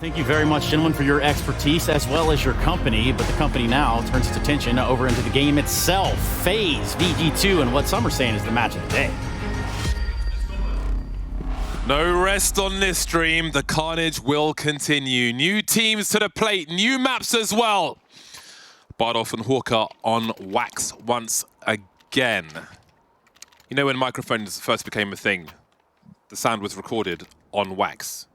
Thank you very much, gentlemen, for your expertise as well as your company. But the company now turns its attention over into the game itself. FaZe, VG2, and what some are saying is the match of the day. No rest on this stream. The carnage will continue. New teams to the plate, new maps as well. Bardolph and Hawker on wax once again. You know when microphones first became a thing, the sound was recorded on wax.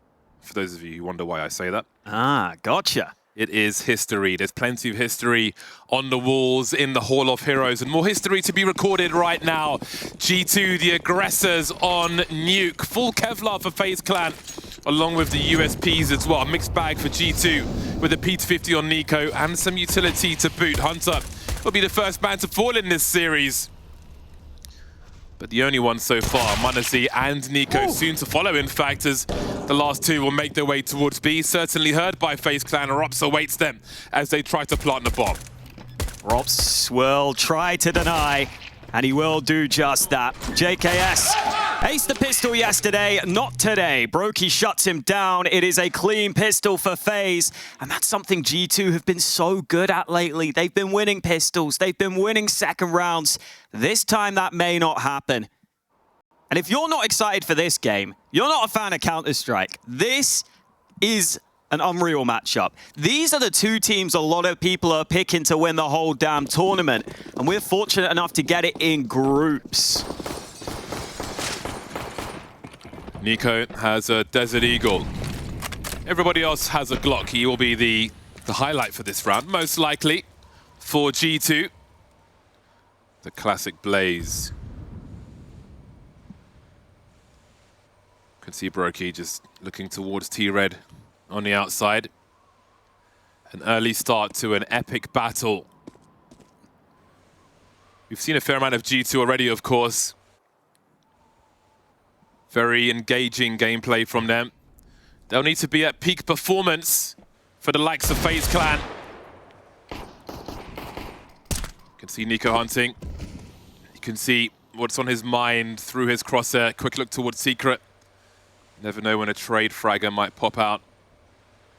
For those of you who wonder why I say that. Ah, gotcha. It is history. There's plenty of history on the walls in the Hall of Heroes, and more history to be recorded right now. G2, the aggressors on Nuke. Full Kevlar for FaZe Clan, along with the USPs as well. A mixed bag for G2 with a P250 on Nico and some utility to boot. Hunter will be the first man to fall in this series, but the only one so far. m0NESY and Nico soon to follow, in fact, as the last two will make their way towards B. Certainly heard by FaZe Clan. Rops awaits them as they try to plant the bomb. Rops will try to deny, and he will do just that. JKS aced the pistol yesterday, not today. Brokey shuts him down. It is a clean pistol for FaZe, and that's something G2 have been so good at lately. They've been winning pistols. They've been winning second rounds. This time that may not happen. And if you're not excited for this game, you're not a fan of Counter-Strike. This is an unreal matchup. These are the two teams a lot of people are picking to win the whole damn tournament, and we're fortunate enough to get it in groups. Nico has a Desert Eagle. Everybody else has a Glock. He will be the highlight for this round, most likely for G2. The classic Blaze. Can see Brokey just looking towards T-Red on the outside. An early start to an epic battle. We've seen a fair amount of G2 already, of course. Very engaging gameplay from them. They'll need to be at peak performance for the likes of FaZe Clan. You can see Nico hunting. You can see what's on his mind through his crosshair. Quick look towards Secret. Never know when a trade fragger might pop out.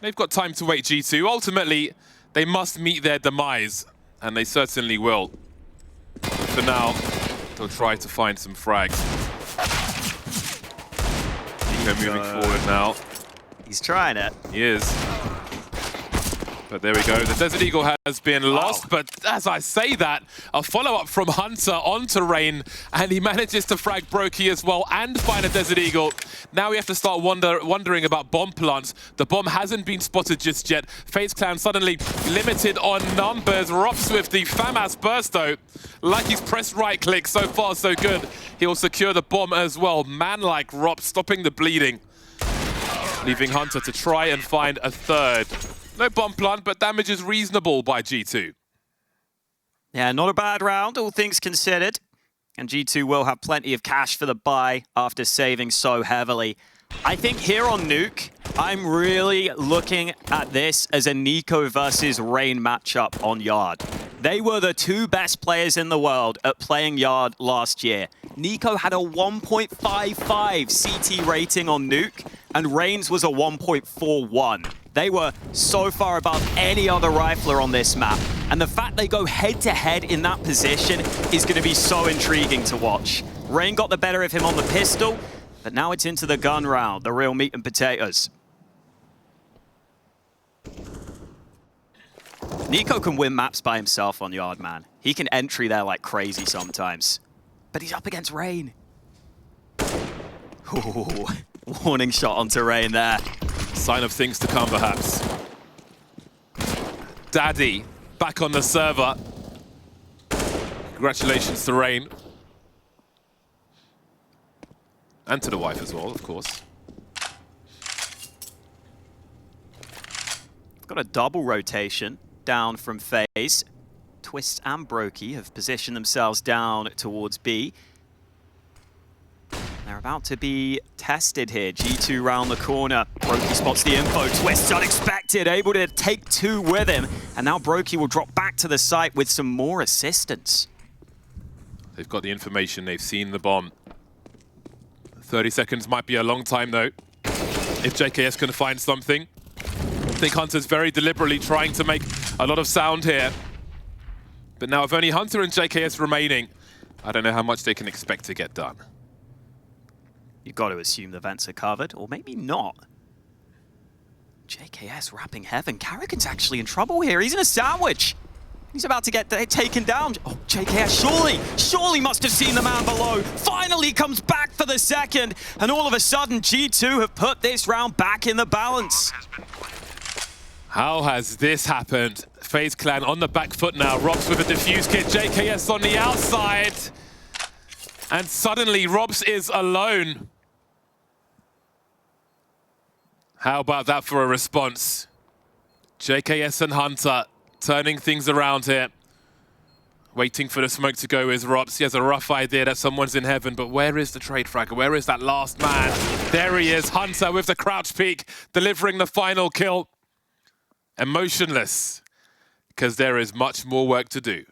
They've got time to wait, G2. Ultimately, they must meet their demise, and they certainly will. For now, they'll try to find some frags. Nico moving forward now. He's trying it. He is. But there we go. The Desert Eagle has been lost, but as I say that, a follow-up from Hunter onto Rain, and he manages to frag Brokey as well and find a Desert Eagle. Now we have to start wondering about bomb plants. The bomb hasn't been spotted just yet. FaZe Clan suddenly limited on numbers. Rops with the FAMAS bursto. Like he's pressed right-click. So far, so good. He'll secure the bomb as well. Man-like Rops stopping the bleeding. Leaving Hunter to try and find a third. No bomb plant, but damage is reasonable by G2. Yeah, not a bad round, all things considered. And G2 will have plenty of cash for the buy after saving so heavily. I think here on Nuke, I'm really looking at this as a Nico versus Rain matchup on Yard. They were the two best players in the world at playing Yard last year. Nico had a 1.55 CT rating on Nuke, and Rain's was a 1.41. They were so far above any other rifler on this map. And the fact they go head-to-head in that position is going to be so intriguing to watch. Rain got the better of him on the pistol, but now it's into the gun round, the real meat and potatoes. Nico can win maps by himself on Yard, man. He can entry there like crazy sometimes. But he's up against Rain. Ooh, warning shot onto Rain there. Sign of things to come, perhaps. Daddy, back on the server. Congratulations to Rain. And to the wife as well, of course. Got a double rotation down from FaZe. Twistzz and Brokey have positioned themselves down towards B. They're about to be tested here. G2 round the corner. Brokey spots the info. Twistzz unexpected, able to take two with him. And now Brokey will drop back to the site with some more assistance. They've got the information. They've seen the bomb. 30 seconds might be a long time, though. If JKS can find something. think Hunter's very deliberately trying to make a lot of sound here. But now with only Hunter and JKS remaining, I don't know how much they can expect to get done. You've got to assume the vents are covered, or maybe not. JKS wrapping heaven. karrigan's actually in trouble here. He's in a sandwich. He's about to get taken down. Oh, JKS surely must have seen the man below. Finally comes back for the second. And all of a sudden, G2 have put this round back in the balance. How has this happened? FaZe Clan on the back foot now. Robs with a defuse kit. JKS on the outside. And suddenly, Robs is alone. How about that for a response? JKS and Hunter turning things around here. Waiting for the smoke to go is Robs. He has a rough idea that someone's in heaven, but where is the trade fragger? Where is that last man? There he is, Hunter with the crouch peek, delivering the final kill. Emotionless, because there is much more work to do.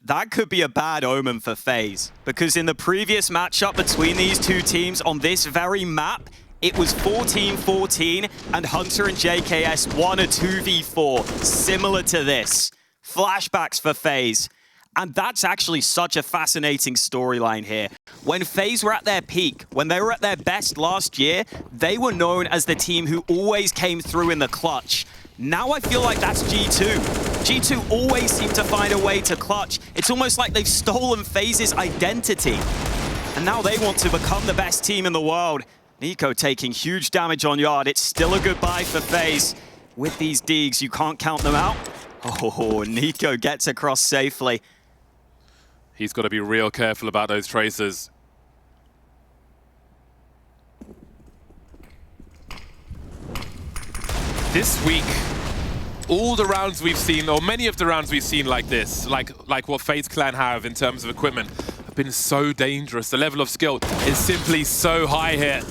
That could be a bad omen for FaZe, because in the previous matchup between these two teams on this very map, it was 14-14, and Hunter and JKS won a 2v4, similar to this. Flashbacks for FaZe. And that's actually such a fascinating storyline here. When FaZe were at their peak, when they were at their best last year, they were known as the team who always came through in the clutch. Now I feel like that's G2. G2 always seem to find a way to clutch. It's almost like they've stolen FaZe's identity. And now they want to become the best team in the world. Nico taking huge damage on Yard. It's still a goodbye for FaZe. With these Deegs, you can't count them out. Oh, Nico gets across safely. He's got to be real careful about those tracers. This week, all the rounds we've seen, or many of the rounds we've seen like this, like what FaZe Clan have in terms of equipment, have been so dangerous. The level of skill is simply so high here.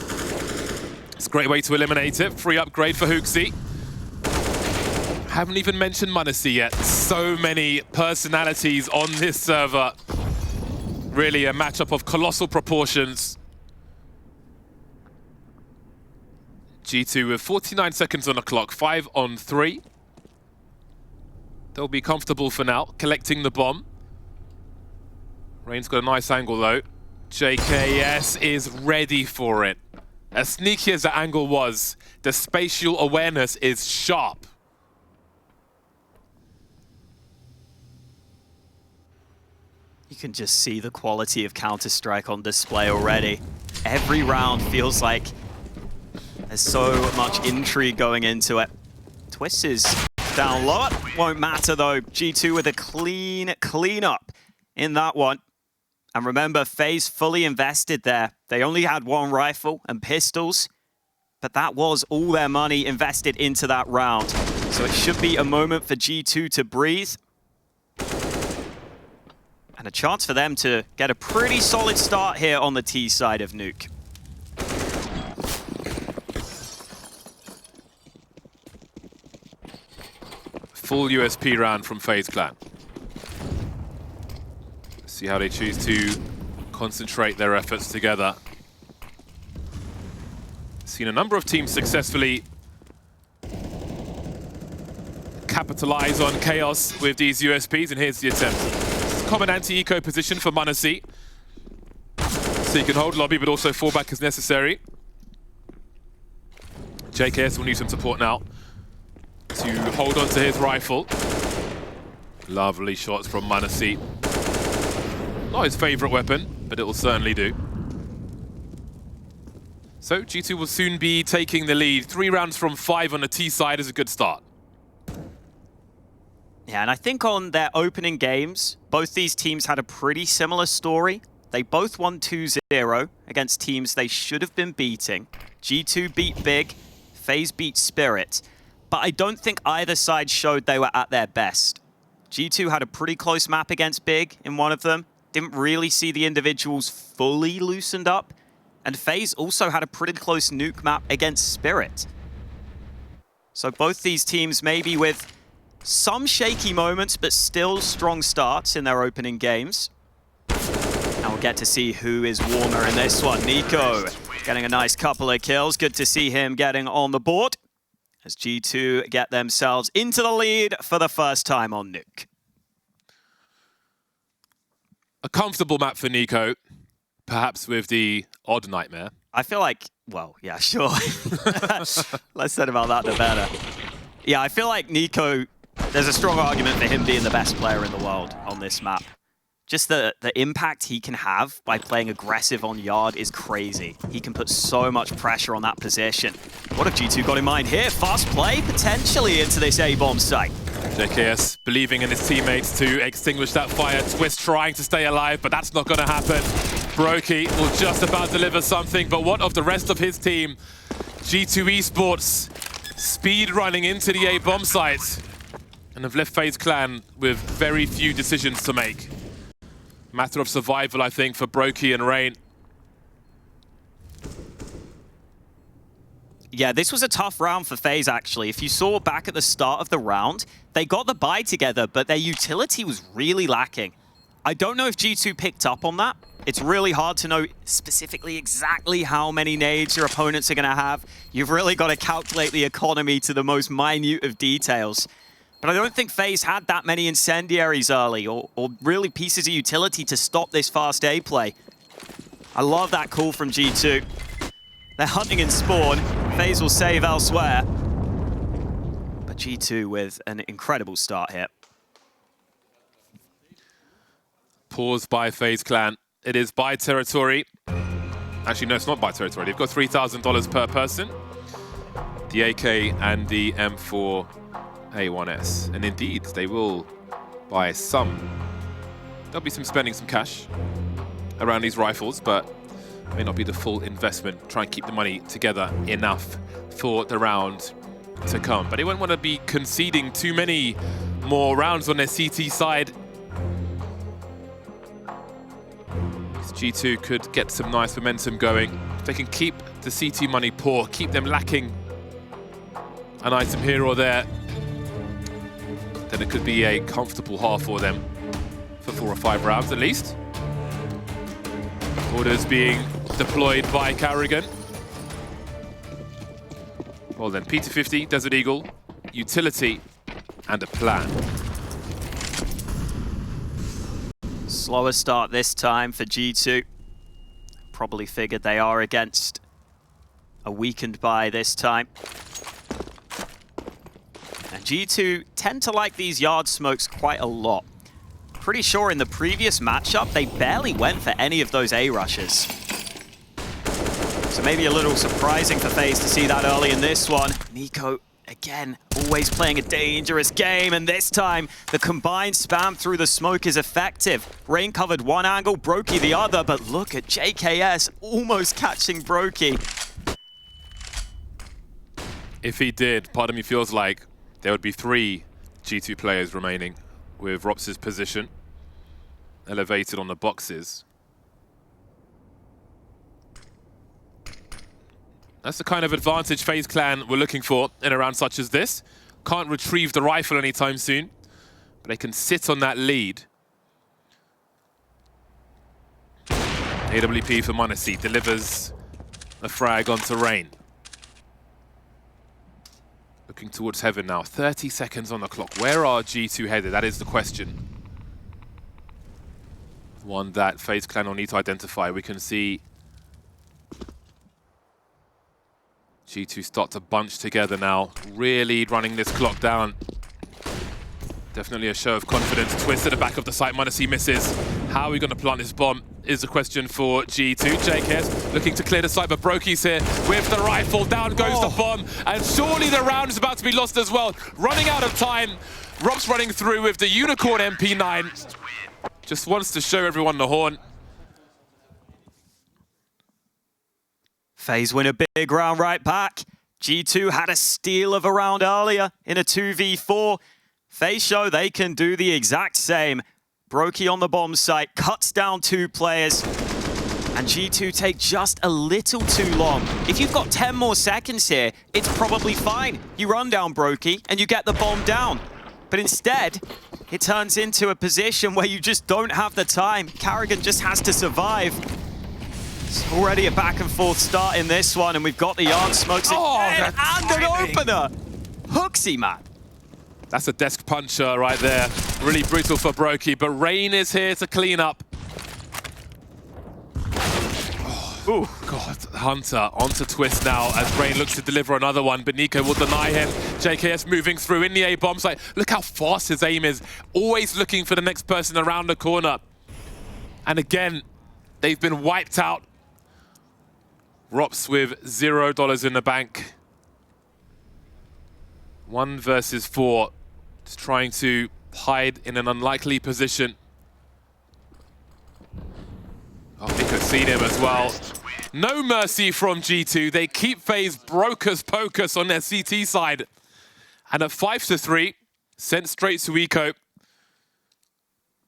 It's a great way to eliminate it. Free upgrade for Hooksy. Haven't even mentioned m0NESY yet. So many personalities on this server. Really a matchup of colossal proportions. G2 with 49 seconds on the clock, 5 on 3. They'll be comfortable for now, collecting the bomb. Rain's got a nice angle though. JKS is ready for it. As sneaky as the angle was, the spatial awareness is sharp. You can just see the quality of Counter-Strike on display already. Every round feels like there's so much intrigue going into it. Twistzz is down low. Won't matter though. G2 with a clean up in that one. And remember, FaZe fully invested there. They only had one rifle and pistols, but that was all their money invested into that round. So it should be a moment for G2 to breathe. And a chance for them to get a pretty solid start here on the T side of Nuke. Full USP round from FaZe Clan. See how they choose to concentrate their efforts together. Seen a number of teams successfully capitalize on chaos with these USPs, and here's the attempt. Common anti-eco position for m0NESY. So you can hold lobby, but also fall back as necessary. JKS will need some support now to hold on to his rifle. Lovely shots from m0NESY. Not his favorite weapon, but it will certainly do. So G2 will soon be taking the lead. 3 rounds from 5 on the T side is a good start. Yeah, and I think on their opening games, both these teams had a pretty similar story. They both won 2-0 against teams they should have been beating. G2 beat Big, FaZe beat Spirit. But I don't think either side showed they were at their best. G2 had a pretty close map against Big in one of them. Didn't really see the individuals fully loosened up. And FaZe also had a pretty close Nuke map against Spirit. So both these teams maybe with some shaky moments, but still strong starts in their opening games. And we'll get to see who is warmer in this one. Nico getting a nice couple of kills. Good to see him getting on the board. as G2 get themselves into the lead for the first time on Nuke. A comfortable map for Nico, perhaps with the odd nightmare. I feel like, well, yeah, sure. Less said about that, the better. Yeah, I feel like Nico, there's a strong argument for him being the best player in the world on this map. Just the impact he can have by playing aggressive on Yard is crazy. He can put so much pressure on that position. What have G2 got in mind here? Fast play, potentially into this A-bomb site. JKS believing in his teammates to extinguish that fire. Twistzz trying to stay alive, but that's not going to happen. Brokey will just about deliver something, but what of the rest of his team? G2 Esports speed running into the A-bomb site and have left FaZe Clan with very few decisions to make. Matter of survival, I think, for Brokey and Rain. Yeah, this was a tough round for FaZe, actually. If you saw back at the start of the round, they got the buy together, but their utility was really lacking. I don't know if G2 picked up on that. It's really hard to know specifically exactly how many nades your opponents are going to have. You've really got to calculate the economy to the most minute of details. But I don't think FaZe had that many incendiaries early or really pieces of utility to stop this fast A play. I love that call from G2. They're hunting in spawn. FaZe will save elsewhere. But G2 with an incredible start here. Pause by FaZe Clan. It is by territory. Actually, no, it's not by territory. They've got $3,000 per person. The AK and the M4 A1S. And indeed, they will buy some. There'll be some spending some cash around these rifles, but may not be the full investment. Try and keep the money together enough for the round to come. But they won't want to be conceding too many more rounds on their CT side. G2 could get some nice momentum going. If they can keep the CT money poor, keep them lacking an item here or there, then it could be a comfortable half for them for 4 or 5 rounds at least. Orders being deployed by karrigan. Well then, P250, Desert Eagle, utility, and a plan. Slower start this time for G2. Probably figured they are against a weakened buy this time. And G2 tend to like these yard smokes quite a lot. Pretty sure in the previous matchup, they barely went for any of those A rushes. So maybe a little surprising for FaZe to see that early in this one. Nico, again, always playing a dangerous game, and this time, the combined spam through the smoke is effective. Rain covered one angle, Brokey the other, but look at JKS almost catching Brokey. If he did, part of me feels like there would be 3 G2 players remaining with Rops's position elevated on the boxes. That's the kind of advantage FaZe Clan were looking for in a round such as this. Can't retrieve the rifle anytime soon, but they can sit on that lead. AWP for m0NESY delivers a frag onto Rain. Looking towards heaven now. 30 seconds on the clock. Where are G2 headed? That is the question. One that FaZe Clan will need to identify. We can see G2 start to bunch together now, really running this clock down. Definitely a show of confidence. Twistzz at the back of the site, m0NESY misses. How are we going to plant this bomb is the question for G2. JKS looking to clear the site, but Brokey's here with the rifle. Down goes the bomb, and surely the round is about to be lost as well. Running out of time. Rob's running through with the Unicorn MP9. Just wants to show everyone the horn. FaZe win a big round right back. G2 had a steal of a round earlier in a 2v4. FaZe show they can do the exact same. Brokey on the bomb site, cuts down 2 players. And G2 take just a little too long. If you've got 10 more seconds here, it's probably fine. You run down Brokey and you get the bomb down. But instead, it turns into a position where you just don't have the time. karrigan just has to survive. It's already a back and forth start in this one, and we've got the yard smokes again, and an opener. HooXi, man. That's a desk puncher right there. Really brutal for Brokey, but Rain is here to clean up. Oh, God. Hunter onto Twistzz now as Rain looks to deliver another one, but Nico will deny him. JKS moving through in the A-bomb site. Look how fast his aim is. Always looking for the next person around the corner. And again, they've been wiped out. Rops with $0 in the bank. 1 versus 4. Just trying to hide in an unlikely position. Oh, Nico's seen him as well. No mercy from G2. They keep FaZe brokers pocus on their CT side. And at 5-3, sent straight to Eco.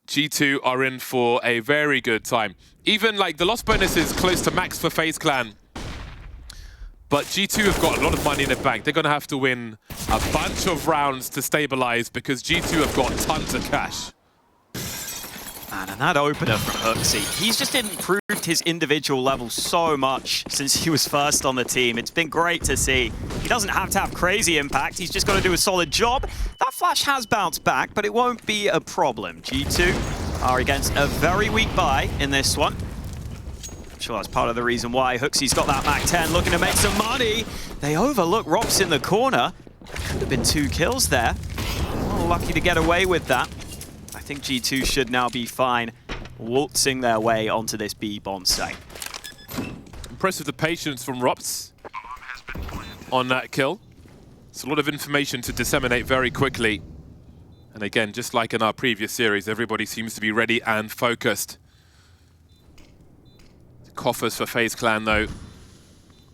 G2 are in for a very good time. Even like the loss bonus is close to max for FaZe Clan. But G2 have got a lot of money in the bank. They're going to have to win a bunch of rounds to stabilize because G2 have got tons of cash. Man, and that opener from HooXi, he's just improved his individual level so much since he was first on the team. It's been great to see. He doesn't have to have crazy impact. He's just got to do a solid job. That flash has bounced back, but it won't be a problem. G2 are against a very weak buy in this one. I'm sure that's part of the reason why HooXi's got that Mac 10 looking to make some money. They overlook Rops in the corner. Could have been 2 kills there. Oh, lucky to get away with that. I think G2 should now be fine, waltzing their way onto this B bomb site. Impressive the patience from Rops on that kill. It's a lot of information to disseminate very quickly. And again, just like in our previous series, everybody seems to be ready and focused. Coffers for FaZe Clan, though.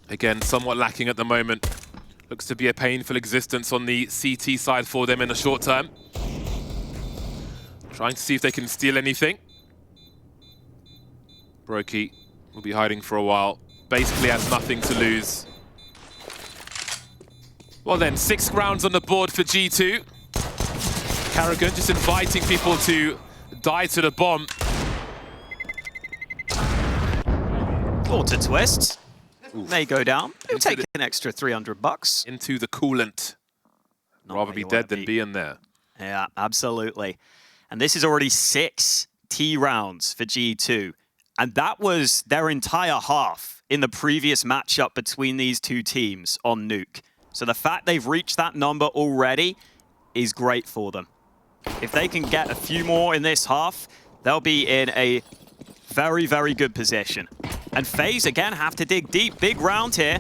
Again, somewhat lacking at the moment. Looks to be a painful existence on the CT side for them in the short term. Trying to see if they can steal anything. Brokey will be hiding for a while. Basically has nothing to lose. Well then, 6 rounds on the board for G2. karrigan just inviting people to die to the bomb. Or to Twistzz. May go down. He'll take an extra $300. Into the coolant. Rather be dead than be in there. Yeah, absolutely. And this is already 6 T rounds for G2. And that was their entire half in the previous matchup between these two teams on Nuke. So the fact they've reached that number already is great for them. If they can get a few more in this half, they'll be in a very, very good position. And FaZe, again, have to dig deep. Big round here.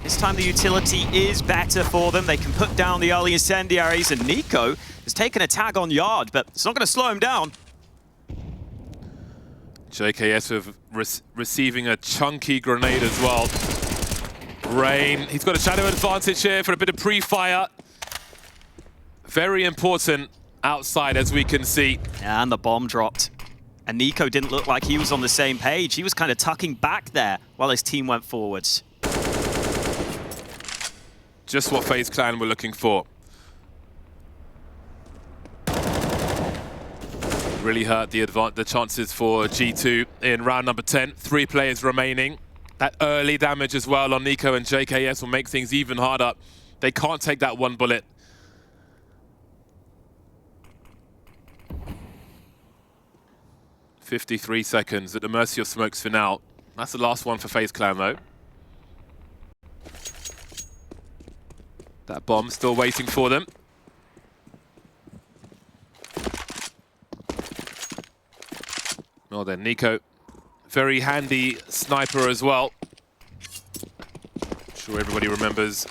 This time the utility is better for them. They can put down the early incendiaries, and Nico has taken a tag on Yard, but it's not going to slow him down. JKS receiving a chunky grenade as well. Rain, he's got a shadow advantage here for a bit of pre-fire. Very important outside, as we can see. And the bomb dropped. And Nico didn't look like he was on the same page. He was kind of tucking back there while his team went forwards. Just what FaZe Clan were looking for. Really hurt the chances for G2 in round number 10. 3 players remaining. That early damage as well on Nico and JKS will make things even harder. They can't take that 1 bullet. $53 seconds at the mercy of smokes for now. That's the last one for FaZe Clan, though. That bomb still waiting for them. Well then, Nico, very handy sniper as well. I'm sure everybody remembers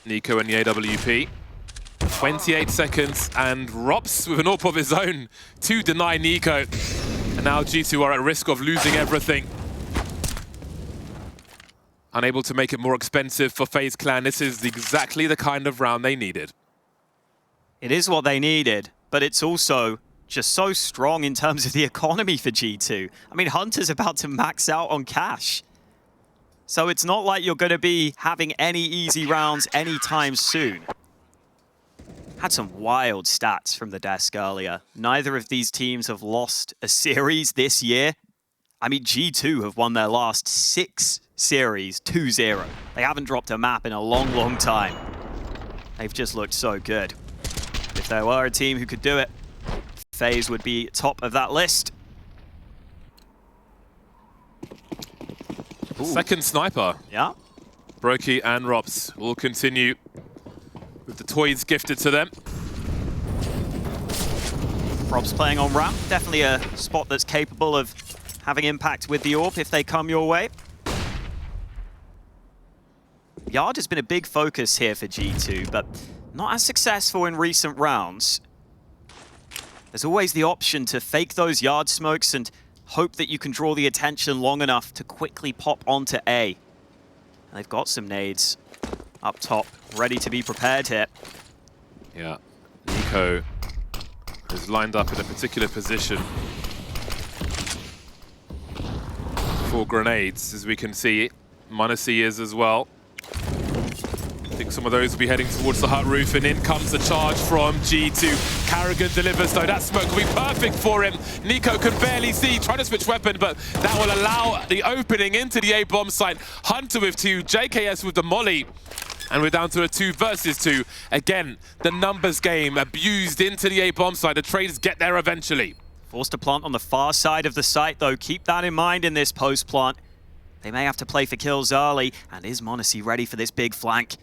Nico and the AWP. 28 seconds, and Rops with an AWP of his own to deny Nico. And now G2 are at risk of losing everything. Unable to make it more expensive for FaZe Clan. This is exactly the kind of round they needed. It is what they needed, but it's also just so strong in terms of the economy for G2. I mean, Hunter's about to max out on cash. So it's not like you're going to be having any easy rounds anytime soon. Had some wild stats from the desk earlier. Neither of these teams have lost a series this year. I mean, G2 have won their last 6 series 2-0. They haven't dropped a map in a long, long time. They've just looked so good. If there were a team who could do it, FaZe would be top of that list. Ooh. Second sniper. Yeah. Brokey and Robs will continue with the toys gifted to them. Rob's playing on ramp. Definitely a spot that's capable of having impact with the AWP if they come your way. Yard has been a big focus here for G2, but not as successful in recent rounds. There's always the option to fake those yard smokes and hope that you can draw the attention long enough to quickly pop onto A. And they've got some nades up top, ready to be prepared here. Yeah, Nico is lined up in a particular position for grenades, as we can see. m0NESY is as well. I think some of those will be heading towards the hut roof, and in comes the charge from G2. karrigan delivers, though. That smoke will be perfect for him. Nico can barely see, trying to switch weapon, but that will allow the opening into the A bomb site. Hunter with 2, JKS with the molly. And we're down to a 2 versus 2. Again, the numbers game abused into the A bomb site. The traders get there eventually. Forced to plant on the far side of the site, though. Keep that in mind in this post plant. They may have to play for kills early. And is m0NESY ready for this big flank?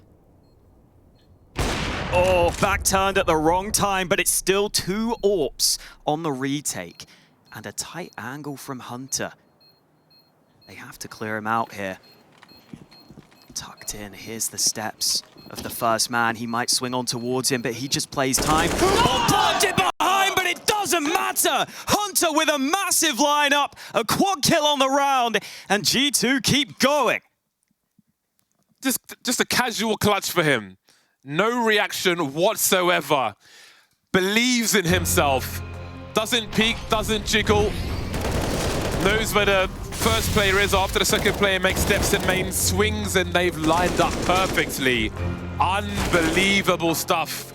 Oh, back turned at the wrong time, but it's still 2 AWPs on the retake. And a tight angle from Hunter. They have to clear him out here. Tucked in, here's the steps of the first man. He might swing on towards him, but he just plays time. Oh, planted behind, but it doesn't matter. Hunter with a massive lineup, a quad kill on the round, and G2 keep going. Just a casual clutch for him. No reaction whatsoever. Believes in himself. Doesn't peek, doesn't jiggle. Knows where the first player is after the second player makes steps in main, swings, and they've lined up perfectly. Unbelievable stuff.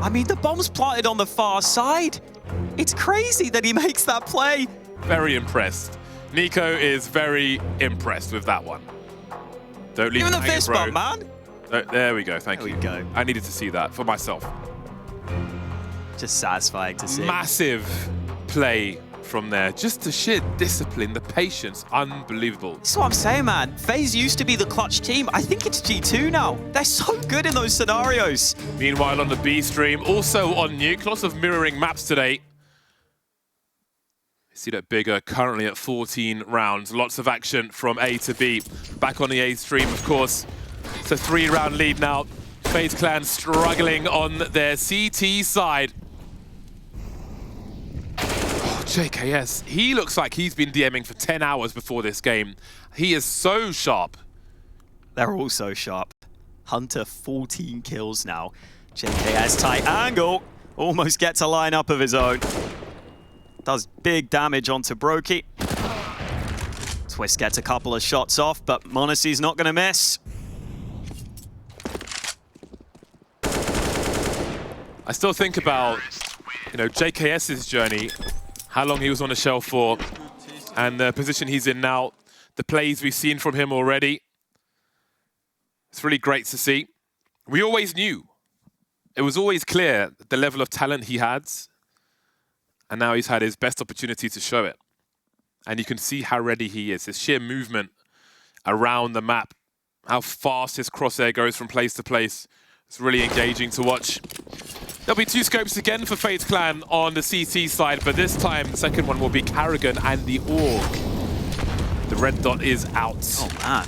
I mean, the bomb's planted on the far side. It's crazy that he makes that play. Very impressed. Nico is very impressed with that one. Don't leave Even him the hanging, fist bro. bump, man. There we go, thank you. There we go. I needed to see that for myself. Just satisfying to see. Massive play from there. Just the sheer discipline, the patience, unbelievable. That's what I'm saying, man. FaZe used to be the clutch team. I think it's G2 now. They're so good in those scenarios. Meanwhile, on the B stream, also on Nuke, lots of mirroring maps today. See that bigger, currently at 14 rounds. Lots of action from A to B. Back on the A stream, of course. It's a 3-round lead now. FaZe Clan struggling on their CT side. Oh, JKS, he looks like he's been DMing for 10 hours before this game. He is so sharp. They're all so sharp. Hunter, 14 kills now. JKS tight angle. Almost gets a lineup of his own. Does big damage onto Brokey. Twistzz gets a couple of shots off, but m0NESY's not going to miss. I still think about, JKS's journey, how long he was on the shelf for, and the position he's in now, the plays we've seen from him already. It's really great to see. We always knew. It was always clear the level of talent he had. And now he's had his best opportunity to show it. And you can see how ready he is. His sheer movement around the map, how fast his crosshair goes from place to place. It's really engaging to watch. There'll be 2 scopes again for FaZe Clan on the CT side, but this time the second one will be karrigan and the AUG. The red dot is out. Oh, man.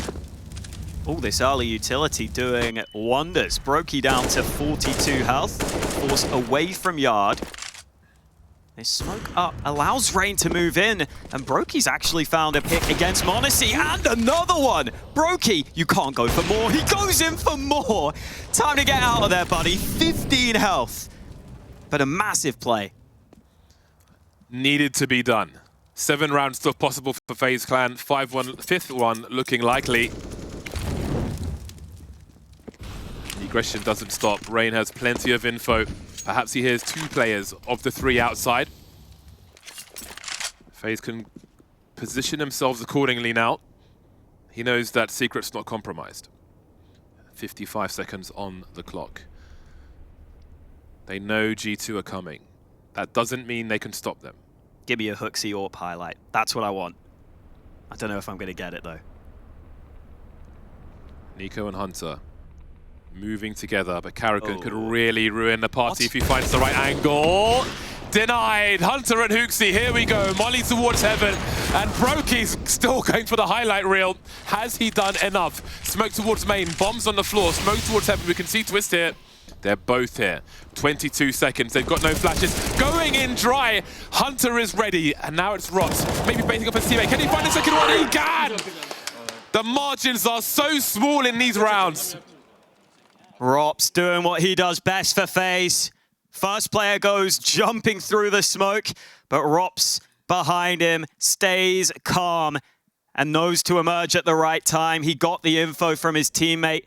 All this early utility doing wonders. Brokey down to 42 health, forced away from Yard. This smoke up allows Rain to move in, and Brokey's actually found a pick against m0NESY, and another one! Brokey, you can't go for more. He goes in for more. Time to get out of there, buddy. 15 health. But a massive play. Needed to be done. 7 rounds still possible for FaZe Clan. 5-1, 5th one looking likely. The aggression doesn't stop. Rain has plenty of info. Perhaps he hears 2 players of the 3 outside. FaZe can position themselves accordingly now. He knows that secret's not compromised. 55 seconds on the clock. They know G2 are coming. That doesn't mean they can stop them. Give me a Hooksy AWP highlight. That's what I want. I don't know if I'm going to get it, though. Nico and Hunter moving together, but karrigan could really ruin the party if he finds the right angle. Denied. Hunter and Hooksy, here we go. Molly towards heaven, and Brokey's still going for the highlight reel. Has he done enough? Smoke towards main, bombs on the floor, smoke towards heaven. We can see Twistzz here. They're both here. 22 seconds, they've got no flashes. Going in dry, Hunter is ready, and now it's Rots. Maybe baiting up his teammate. Can he find a second one? He can! The margins are so small in these rounds. Rops doing what he does best for FaZe. First player goes jumping through the smoke, but Rops behind him stays calm and knows to emerge at the right time. He got the info from his teammate.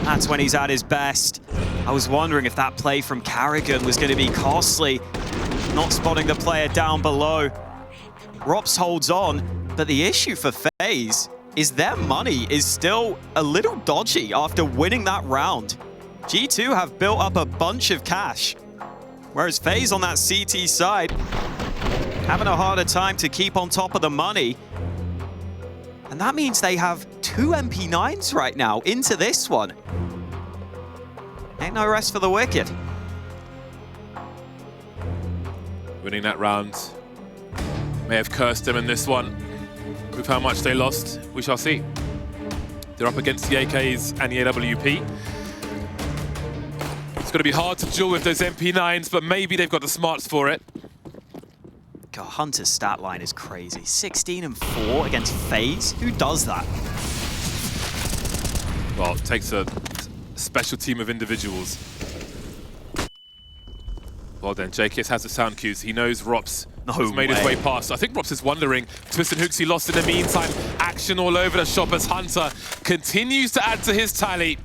That's when he's at his best. I was wondering if that play from karrigan was going to be costly, not spotting the player down below. Rops holds on, but the issue for FaZe is their money is still a little dodgy after winning that round. G2 have built up a bunch of cash, whereas FaZe on that CT side having a harder time to keep on top of the money. And that means they have 2 MP9s right now into this one. Ain't no rest for the wicked. Winning that round may have cursed them in this one. With how much they lost, we shall see. They're up against the AKs and the AWP. It's going to be hard to duel with those MP9s, but maybe they've got the smarts for it. God, Hunter's stat line is crazy. 16 and 4 against FaZe. Who does that? Well, it takes a special team of individuals. Well then, JKS has the sound cues. He knows Rops has made his way past. I think Rops is wondering. Twistzz and Hooksy lost in the meantime. Action all over the shop as Hunter continues to add to his tally.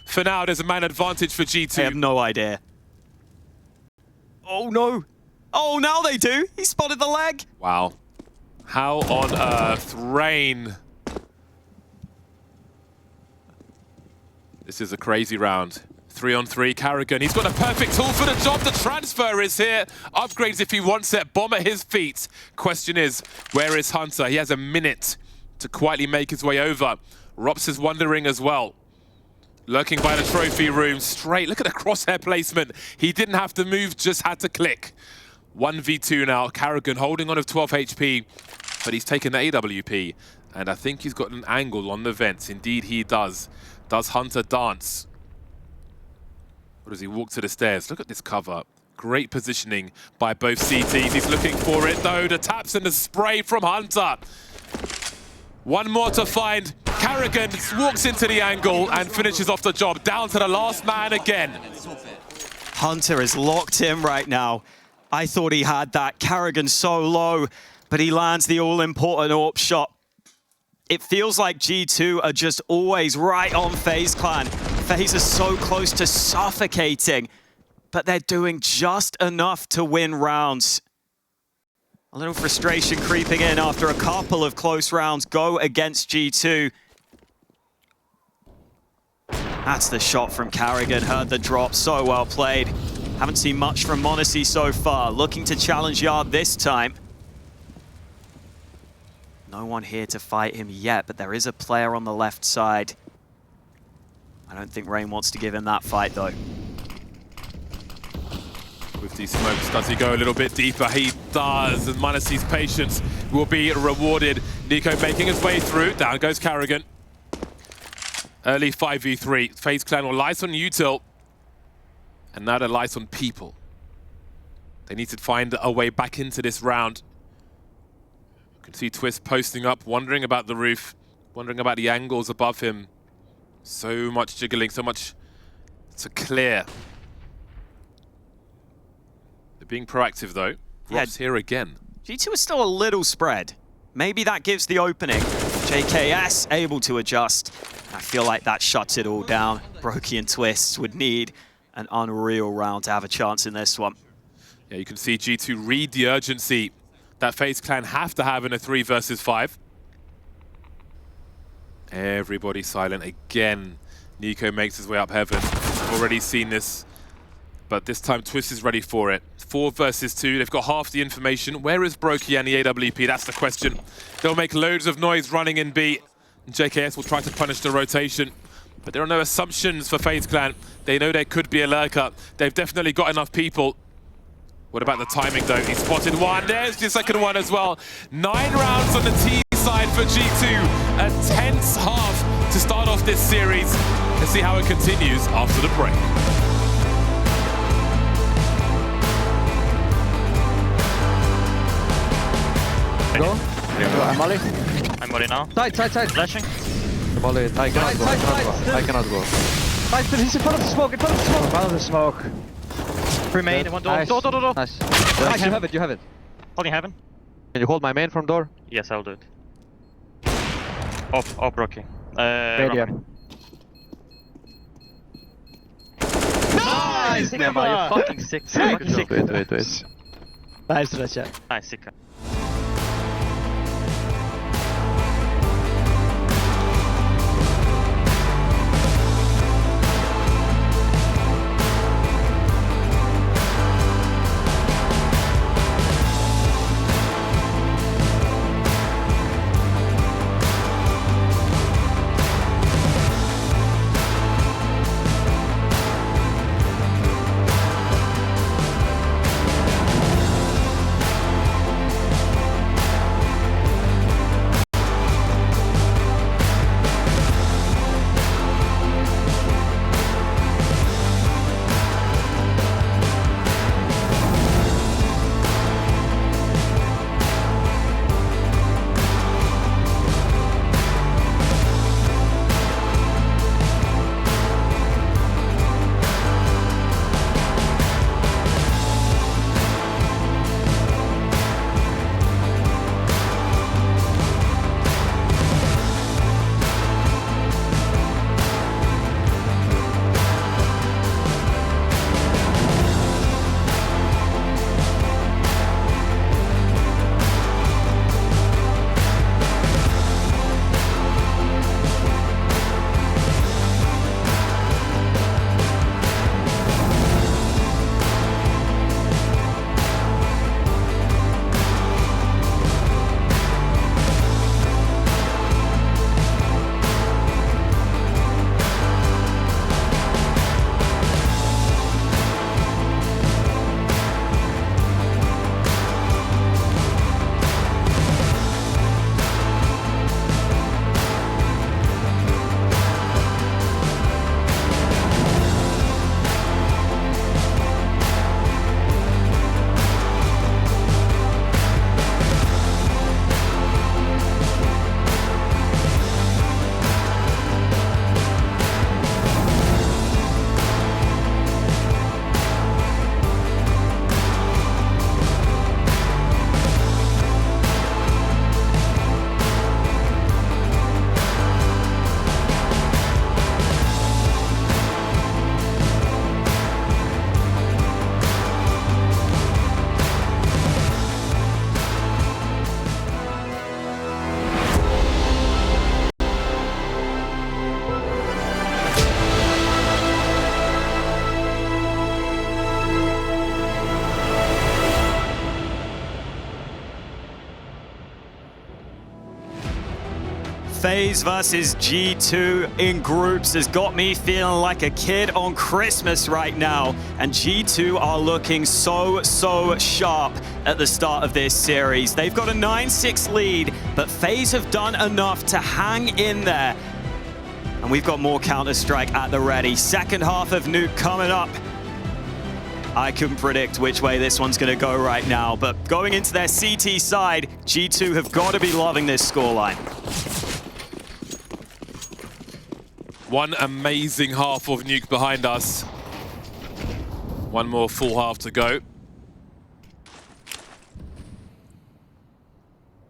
For now, there's a man advantage for G2. I have no idea. Oh no. Oh, now they do. He spotted the leg. Wow. How on earth? Rain. This is a crazy round. 3-on-3, karrigan. He's got a perfect tool for the job. The transfer is here. Upgrades if he wants it. Bomb at his feet. Question is, where is Hunter? He has a minute to quietly make his way over. Rops is wondering as well. Lurking by the trophy room. Straight. Look at the crosshair placement. He didn't have to move, just had to click. 1v2 now. karrigan holding on of 12 HP, but he's taken the AWP. And I think he's got an angle on the vents. Indeed, he does. Does Hunter dance? Or does he walk to the stairs? Look at this cover. Great positioning by both CTs. He's looking for it, though. The taps and the spray from Hunter. One more to find. karrigan walks into the angle and finishes off the job. Down to the last man again. Hunter is locked in right now. I thought he had that. karrigan so low, but he lands the all-important AWP shot. It feels like G2 are just always right on FaZe Clan. FaZe is so close to suffocating, but they're doing just enough to win rounds. A little frustration creeping in after a couple of close rounds go against G2. That's the shot from karrigan. Heard the drop, so well played. Haven't seen much from m0NESY so far. Looking to challenge Yard this time. No one here to fight him yet, but there is a player on the left side. I don't think Rain wants to give him that fight, though. With these smokes, does he go a little bit deeper? He does, and m0NESY's patience will be rewarded. Nico making his way through. Down goes karrigan. Early 5v3. FaZe Clan will light on util. And now they're light on people. They need to find a way back into this round. You can see Twistzz posting up, wondering about the roof, wondering about the angles above him. So much jiggling, so much to clear. They're being proactive though. Rops here again. G2 is still a little spread. Maybe that gives the opening. JKS able to adjust. I feel like that shuts it all down. Brokey and Twistzz would need an unreal round to have a chance in this one. Yeah, you can see G2 read the urgency that FaZe Clan have to have in a 3 versus 5. Everybody silent again. Nico makes his way up heaven. Already seen this, but this time Twistzz is ready for it. 4 versus 2, they've got half the information. Where is Brokey and the AWP? That's the question. They'll make loads of noise running in B. JKS will try to punish the rotation, but there are no assumptions for FaZe Clan. They know there could be a lurker. They've definitely got enough people. What about the timing though? He spotted one, there's the second one as well. 9 rounds on the T side for G2. A tense half to start off this series. Let's see how it continues after the break. Go. I'm Molly. I'm Molly now. Side. Flashing. Molly, I cannot go. I cannot go. Side, he's in front of the smoke. In front of the smoke. Remain. One door. Nice. Door. Nice. Nice. You have it. Holding heaven. Can you hold my main from door? Yes, I'll do it. Off Brokey. Radio. Nice! Sigma, you fucking sick. Wait. Nice, Russia. Nice, sick. FaZe versus G2 in groups has got me feeling like a kid on Christmas right now. And G2 are looking so sharp at the start of this series. They've got a 9-6 lead, but FaZe have done enough to hang in there. And we've got more Counter-Strike at the ready. Second half of Nuke coming up. I couldn't predict which way this one's going to go right now, but going into their CT side, G2 have got to be loving this scoreline. One amazing half of Nuke behind us. One more full half to go.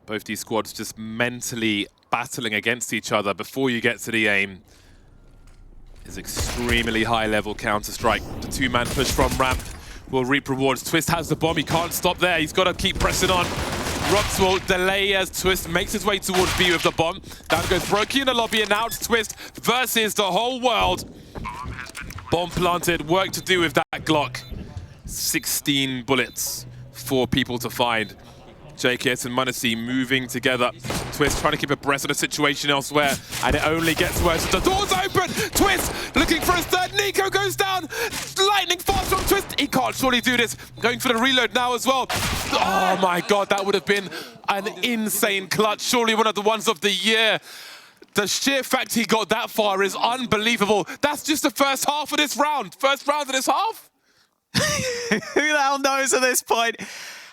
Both these squads just mentally battling against each other before you get to the aim. Is extremely high-level Counter-Strike. The two-man push from ramp will reap rewards. Twistzz has the bomb. He can't stop there. He's got to keep pressing on. Robs will delay as Twistzz makes his way towards B with the bomb. Down goes Brokey in the lobby, and now it's Twistzz versus the whole world. Bomb planted, work to do with that Glock. 16 bullets for people to find. JKS and m0NESY moving together. Twistzz trying to keep abreast of the situation elsewhere, and it only gets worse. The door's open! Twistzz looking for his third. Nico goes down! Lightning fast from Twistzz. He can't surely do this. Going for the reload now as well. Oh my god, that would have been an insane clutch. Surely one of the ones of the year. The sheer fact he got that far is unbelievable. That's just the first half of this round. First round of this half? Who the hell knows at this point?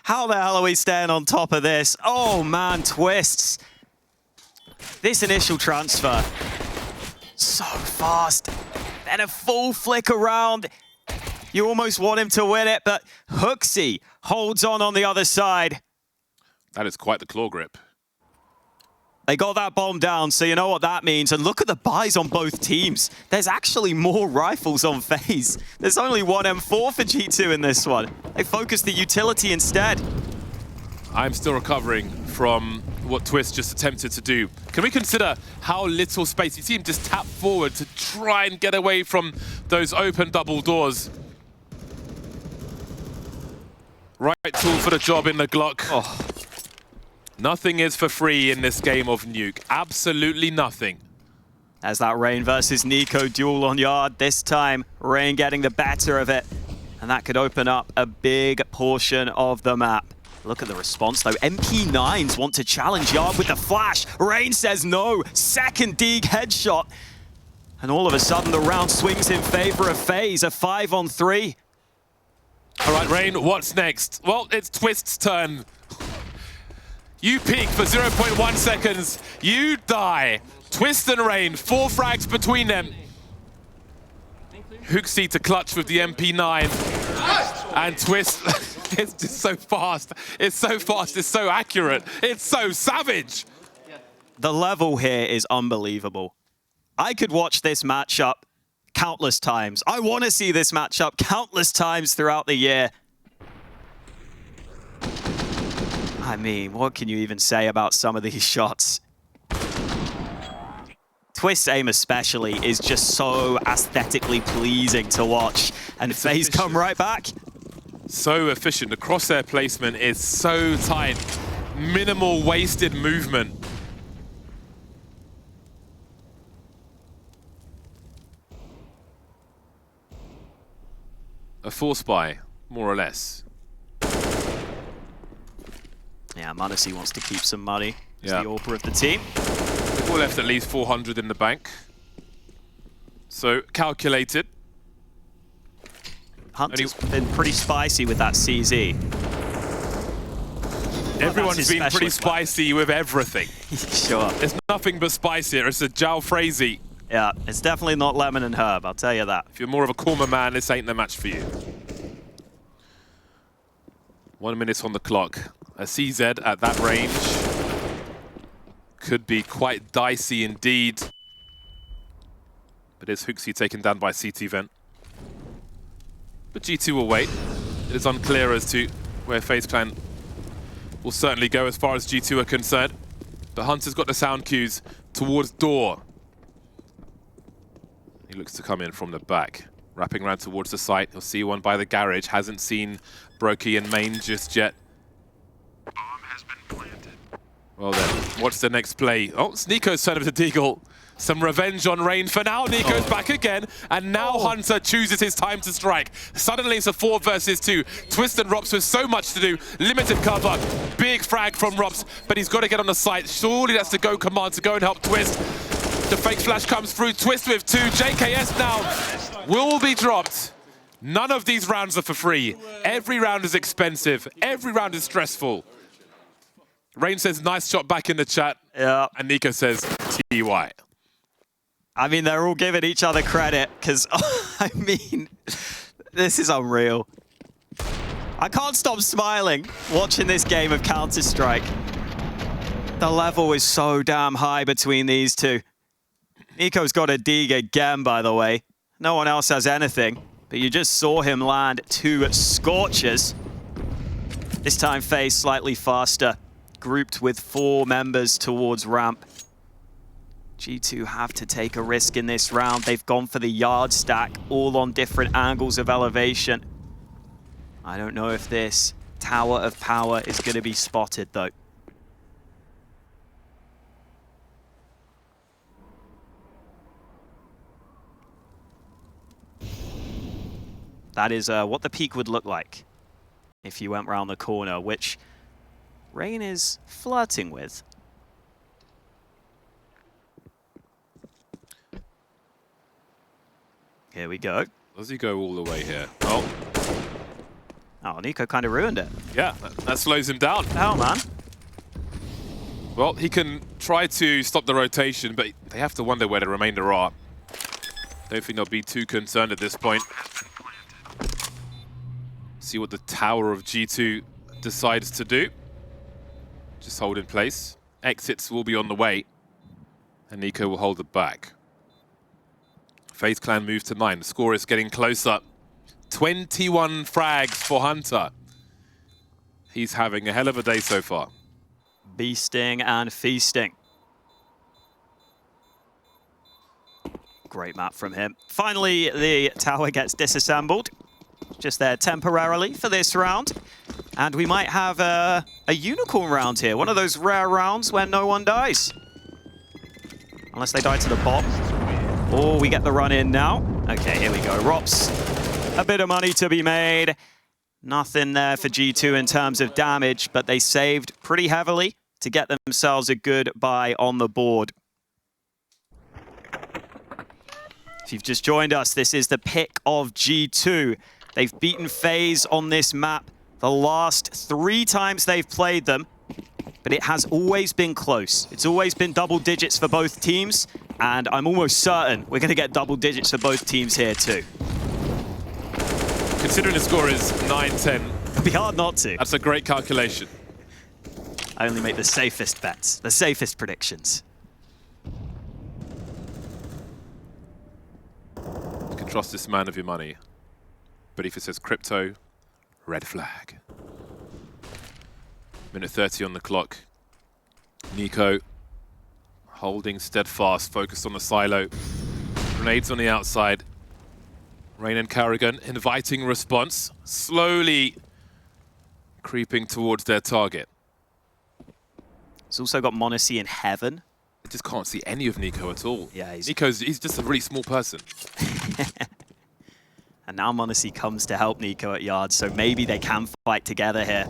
How the hell are we staying on top of this? Oh man, Twistzz. This initial transfer, so fast. Then a full flick around. You almost want him to win it, but HooXi holds on the other side. That is quite the claw grip. They got that bomb down, so you know what that means. And look at the buys on both teams. There's actually more rifles on FaZe. There's only one M4 for G2 in this one. They focused the utility instead. I'm still recovering from what Twistzz just attempted to do. Can we consider how little space? You see him just tap forward to try and get away from those open double doors. Right tool for the job in the Glock. Oh. Nothing is for free in this game of Nuke. Absolutely nothing. As that Rain versus Nico duel on yard, this time Rain getting the better of it. And that could open up a big portion of the map. Look at the response though. MP9s want to challenge yard with the flash. Rain says no. Second Deeg headshot. And all of a sudden the round swings in favor of FaZe. A 5-on-3. All right, Rain, what's next? Well, it's Twistz's turn. You peek for 0.1 seconds, you die. Twistzz and Rain, 4 frags between them. HooXi to clutch with the MP9. And Twistzz, it's just so fast. It's so fast, it's so accurate. It's so savage. The level here is unbelievable. I could watch this matchup countless times. I want to see this matchup countless times throughout the year. I mean, what can you even say about some of these shots? Twistz's aim especially is just so aesthetically pleasing to watch. And FaZe come right back. So efficient. The crosshair placement is so tight. Minimal wasted movement. A force buy, more or less. Yeah, m0NESY wants to keep some money. He's Yeah. the AWPer of the team. They've all left at least 400 in the bank. So, calculated. Hunter's been pretty spicy with that CZ. Everyone's been pretty spicy with everything. Sure. There's nothing but spice here. It's a jalfrezi. Yeah, it's definitely not lemon and herb, I'll tell you that. If you're more of a Korma man, this ain't the match for you. 1 minute on the clock. A CZ at that range could be quite dicey indeed. But is HooXi taken down by CT Vent? But G2 will wait. It is unclear as to where FaZe Clan will certainly go as far as G2 are concerned. The Hunter's got the sound cues towards door. He looks to come in from the back. Wrapping around towards the site. He'll see one by the garage. Hasn't seen Brokey and Main just yet. Well then, what's the next play? Oh, it's Nico's turn of the Deagle. Some revenge on Rain for now. Nico's back again, and now Hunter chooses his time to strike. Suddenly it's a 4 versus 2. Twistzz and Robs with so much to do. Limited cover. Big frag from Robs, but he's got to get on the site. Surely that's the go command to go and help Twistzz. The fake flash comes through. Twistzz with 2. JKS now will be dropped. None of these rounds are for free. Every round is expensive. Every round is stressful. Rain says, nice shot back in the chat. Yeah. And Nico says, TY. I mean, they're all giving each other credit, because, I mean, this is unreal. I can't stop smiling watching this game of Counter-Strike. The level is so damn high between these two. Nico's got a dig again, by the way. No one else has anything, but you just saw him land 2 scorchers. This time FaZe slightly faster. grouped with 4 members towards ramp. G2 have to take a risk in this round. They've gone for the yard stack, all on different angles of elevation. I don't know if this Tower of Power is going to be spotted, though. That is what the peak would look like if you went round the corner, which Rain is flirting with. Here we go. Does he go all the way here? Oh. Oh, Nico kind of ruined it. Yeah, that slows him down. Hell, man. Well, he can try to stop the rotation, but they have to wonder where the remainder are. Don't think they'll be too concerned at this point. See what the Tower of G2 decides to do. Just hold in place. Exits will be on the way, and Nico will hold it back. FaZe clan moves to 9. The score is getting closer. 21 frags for Hunter. He's having a hell of a day so far. Beasting and feasting. Great map from him. Finally, the tower gets disassembled. Just there temporarily for this round. And we might have a unicorn round here. One of those rare rounds where no one dies. Unless they die to the bomb. Oh, we get the run in now. Okay, here we go. Rops, a bit of money to be made. Nothing there for G2 in terms of damage, but they saved pretty heavily to get themselves a good buy on the board. If you've just joined us, this is the pick of G2. They've beaten FaZe on this map the last 3 times they've played them, but it has always been close. It's always been double digits for both teams, and I'm almost certain we're going to get double digits for both teams here too. Considering the score is 9-10. It'd be hard not to. That's a great calculation. I only make the safest bets, the safest predictions. You can trust this man of your money. But if it says crypto, red flag. Minute 30 on the clock. Nico holding steadfast, focused on the silo. Grenades on the outside. Rain and karrigan inviting response, slowly creeping towards their target. He's also got m0NESY in heaven. I just can't see any of Nico at all. Yeah, he's just a really small person. And now m0NESY comes to help Nico at yard, so maybe they can fight together here.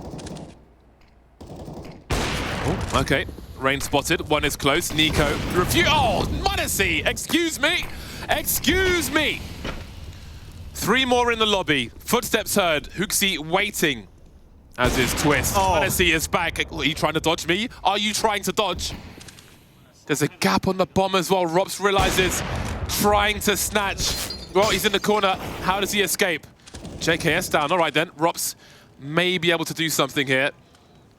Oh, okay. Rain spotted. One is close. Nico refuse. Oh, m0NESY! Excuse me! Excuse me! 3 more in the lobby. Footsteps heard. Hooksy waiting, as is Twistzz. Oh. m0NESY is back. Are you trying to dodge me? Are you trying to dodge? There's a gap on the bomb as well. Rops realizes trying to snatch. Well, he's in the corner. How does he escape? JKS down. All right, then. Rops may be able to do something here.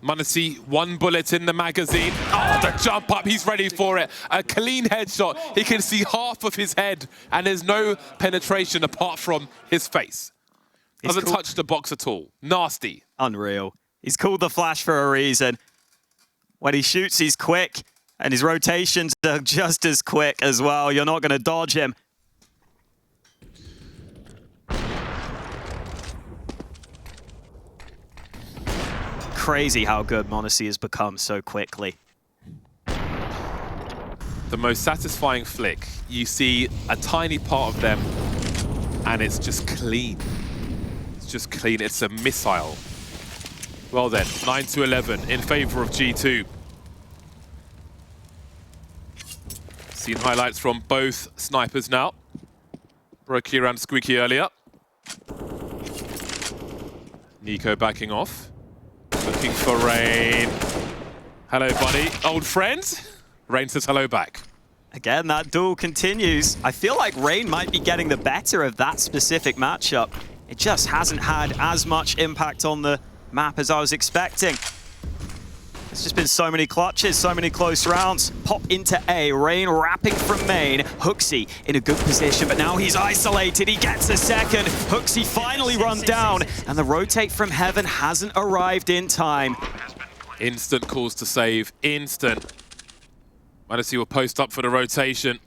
m0NESY, 1 bullet in the magazine. Oh, the jump up. He's ready for it. A clean headshot. He can see half of his head, and there's no penetration apart from his face. Doesn't touch the box at all. Nasty. Unreal. He's called the Flash for a reason. When he shoots, he's quick, and his rotations are just as quick as well. You're not going to dodge him. Crazy how good m0NESY has become so quickly. The most satisfying flick. You see a tiny part of them, and it's just clean. It's just clean. It's a missile. Well then, 9-11 in favor of G2. Seen highlights from both snipers now. Brokey around Squeaky earlier. Nico backing off. Looking for Rain. Hello, buddy. Old friend? Rain says hello back. Again, that duel continues. I feel like Rain might be getting the better of that specific matchup. It just hasn't had as much impact on the map as I was expecting. There's just been so many clutches, so many close rounds. Pop into A, Rain wrapping from main. Hooksy in a good position, but now he's isolated. He gets a second. Hooksy finally run down, and the rotate from heaven hasn't arrived in time. Instant calls to save, instant. Manassi will post up for the rotation.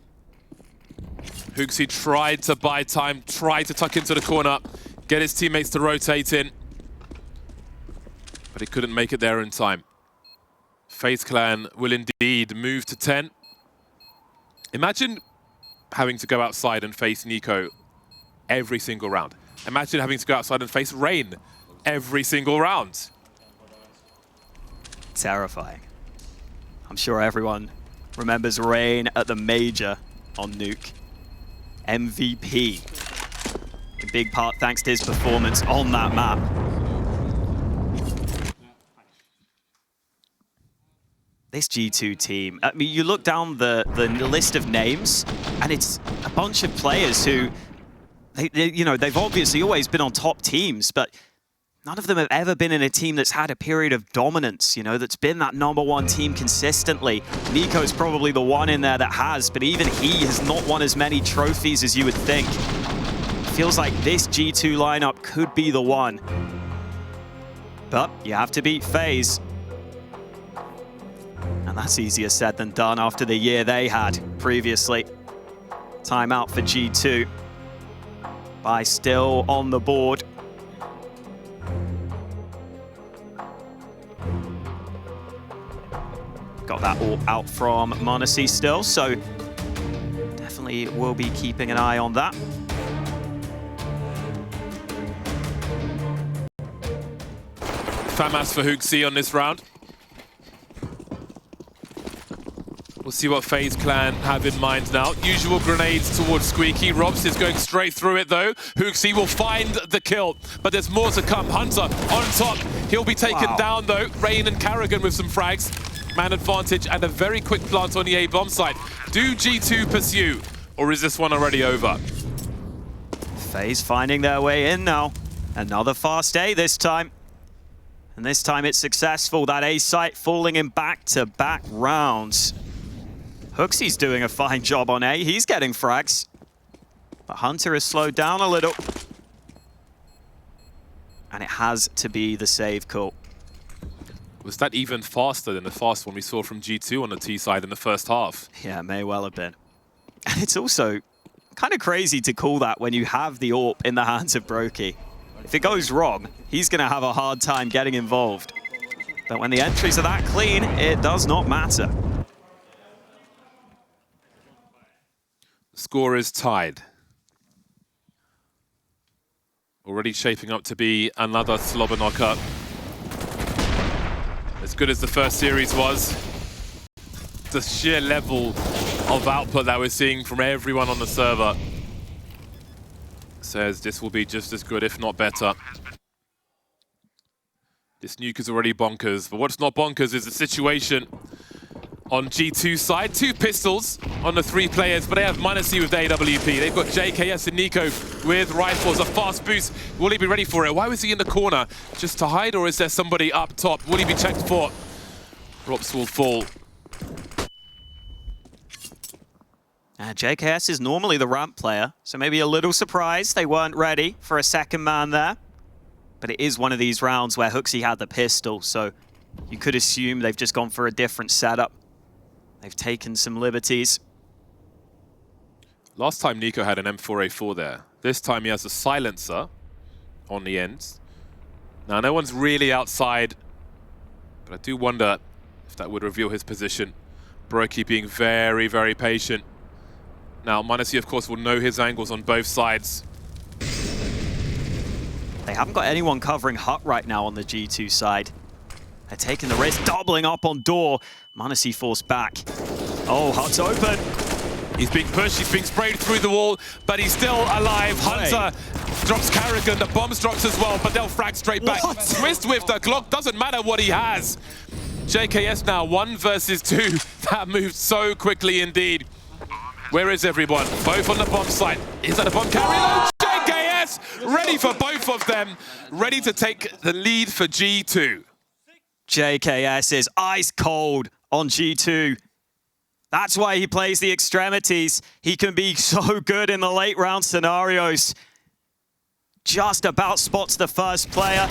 Hooksy tried to buy time, tried to tuck into the corner, get his teammates to rotate in. But he couldn't make it there in time. FaZe Clan will indeed move to 10. Imagine having to go outside and face Nico every single round. Imagine having to go outside and face Rain every single round. Terrifying. I'm sure everyone remembers Rain at the major on Nuke. MVP. In big part thanks to his performance on that map. This G2 team, I mean, you look down the list of names, and it's a bunch of players who, they've obviously always been on top teams, but none of them have ever been in a team that's had a period of dominance, that's been that #1 team consistently. Nico's probably the one in there that has, but even he has not won as many trophies as you would think. Feels like this G2 lineup could be the one. But you have to beat FaZe. And that's easier said than done after the year they had previously. Timeout for G2. By still on the board. Got that all out from Manassi still, so definitely will be keeping an eye on that. FAMAS for Hooksy on this round. We'll see what FaZe Clan have in mind now. Usual grenades towards Squeaky. Robs is going straight through it though. Hooksy will find the kill, but there's more to come. Hunter on top. He'll be taken down though. Rain and karrigan with some frags. Man advantage and a very quick plant on the A bomb site. Do G2 pursue, or is this one already over? FaZe finding their way in now. Another fast A this time. And this time it's successful. That A site falling in back-to-back rounds. Hooksy's doing a fine job on A. He's getting frags. But Hunter has slowed down a little. And it has to be the save call. Was that even faster than the fast one we saw from G2 on the T side in the first half? Yeah, it may well have been. And it's also kind of crazy to call that when you have the AWP in the hands of Brokey. If it goes wrong, he's going to have a hard time getting involved. But when the entries are that clean, it does not matter. Score is tied. Already shaping up to be another slobber knocker. As good as the first series was, the sheer level of output that we're seeing from everyone on the server says this will be just as good, if not better. This nuke is already bonkers, but what's not bonkers is the situation on G2 side. 2 pistols on the 3 players, but they have Manassi with the AWP. They've got JKS and Nico with rifles, a fast boost. Will he be ready for it? Why was he in the corner? Just to hide, or is there somebody up top? Will he be checked for? Drops will fall. JKS is normally the ramp player, so maybe a little surprised they weren't ready for a second man there. But it is one of these rounds where Hooksy had the pistol, so you could assume they've just gone for a different setup. They've taken some liberties. Last time Nico had an M4A4 there. This time he has a silencer on the ends. Now no one's really outside, but I do wonder if that would reveal his position. Brokey being very, very patient. Now Manassi of course will know his angles on both sides. They haven't got anyone covering Hut right now on the G2 side. They're taking the risk, doubling up on door. Manassi forced back. Oh, Hut's open. He's being pushed, he's being sprayed through the wall, but he's still alive. Hunter drops karrigan, the bombs drops as well, but they'll frag straight back. Twistzz with the Glock, doesn't matter what he has. JKS now 1 versus 2. That moved so quickly indeed. Where is everyone? Both on the bomb site. Is that a bomb carrier? JKS ready for both of them, ready to take the lead for G2. JKS is ice cold on G2. That's why he plays the extremities. He can be so good in the late round scenarios. Just about spots the first player.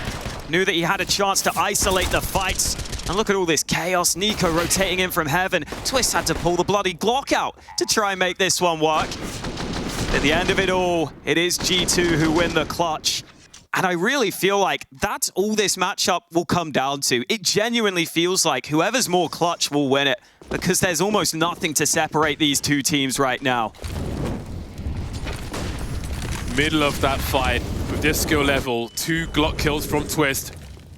Knew that he had a chance to isolate the fights. And look at all this chaos. Nico rotating in from heaven. Twistzz had to pull the bloody Glock out to try and make this one work. At the end of it all, it is G2 who win the clutch. And I really feel like that's all this matchup will come down to. It genuinely feels like whoever's more clutch will win it, because there's almost nothing to separate these two teams right now. Middle of that fight with this skill level, 2 Glock kills from Twistzz.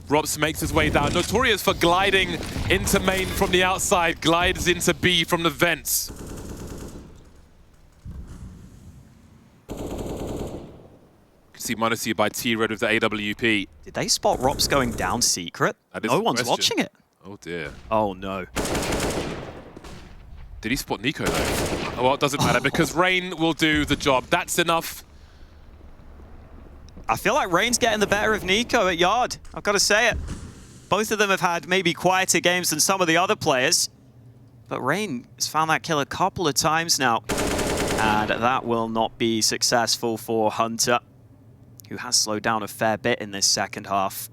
Robs makes his way down. Notorious for gliding into main from the outside, glides into B from the vents. See -2 by T-Red with the AWP. Did they spot Rops going down secret? No one's watching it. Oh dear. Oh no. Did he spot Nico though? Oh, well, it doesn't matter because Rain will do the job. That's enough. I feel like Rain's getting the better of Nico at Yard. I've got to say it. Both of them have had maybe quieter games than some of the other players. But Rain has found that kill a couple of times now. And that will not be successful for Hunter, who has slowed down a fair bit in this second half.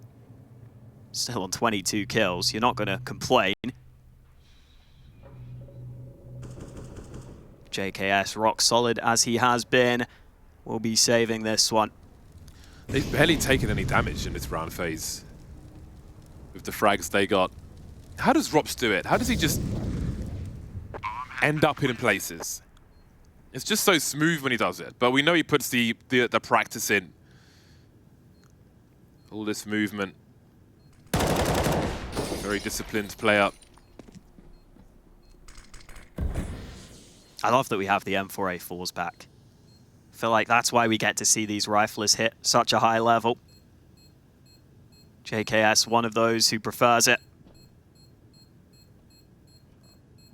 Still on 22 kills. You're not going to complain. JKS rock solid as he has been. Will be saving this one. They've barely taken any damage in this round phase with the frags they got. How does Rops do it? How does he just end up in places? It's just so smooth when he does it, but we know he puts the practice in. All this movement. Very disciplined player. I love that we have the M4A4s back. I feel like that's why we get to see these riflers hit such a high level. JKS, one of those who prefers it.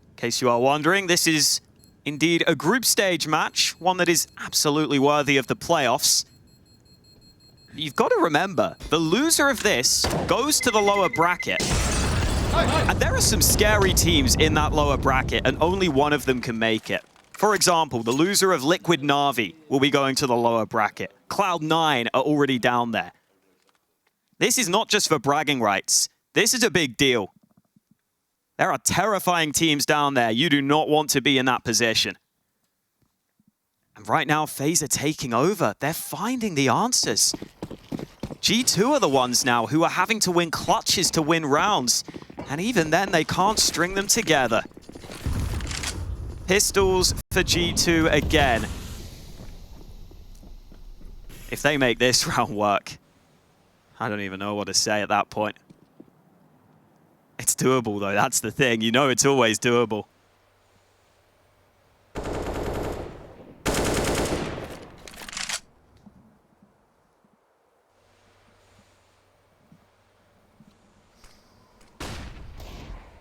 In case you are wondering, this is indeed a group stage match, one that is absolutely worthy of the playoffs. You've got to remember, the loser of this goes to the lower bracket. And there are some scary teams in that lower bracket, and only one of them can make it. For example, the loser of Liquid Na'Vi will be going to the lower bracket. Cloud9 are already down there. This is not just for bragging rights. This is a big deal. There are terrifying teams down there. You do not want to be in that position. And right now, FaZe are taking over. They're finding the answers. G2 are the ones now who are having to win clutches to win rounds. And even then, they can't string them together. Pistols for G2 again. If they make this round work, I don't even know what to say at that point. It's doable, though. That's the thing. You know it's always doable.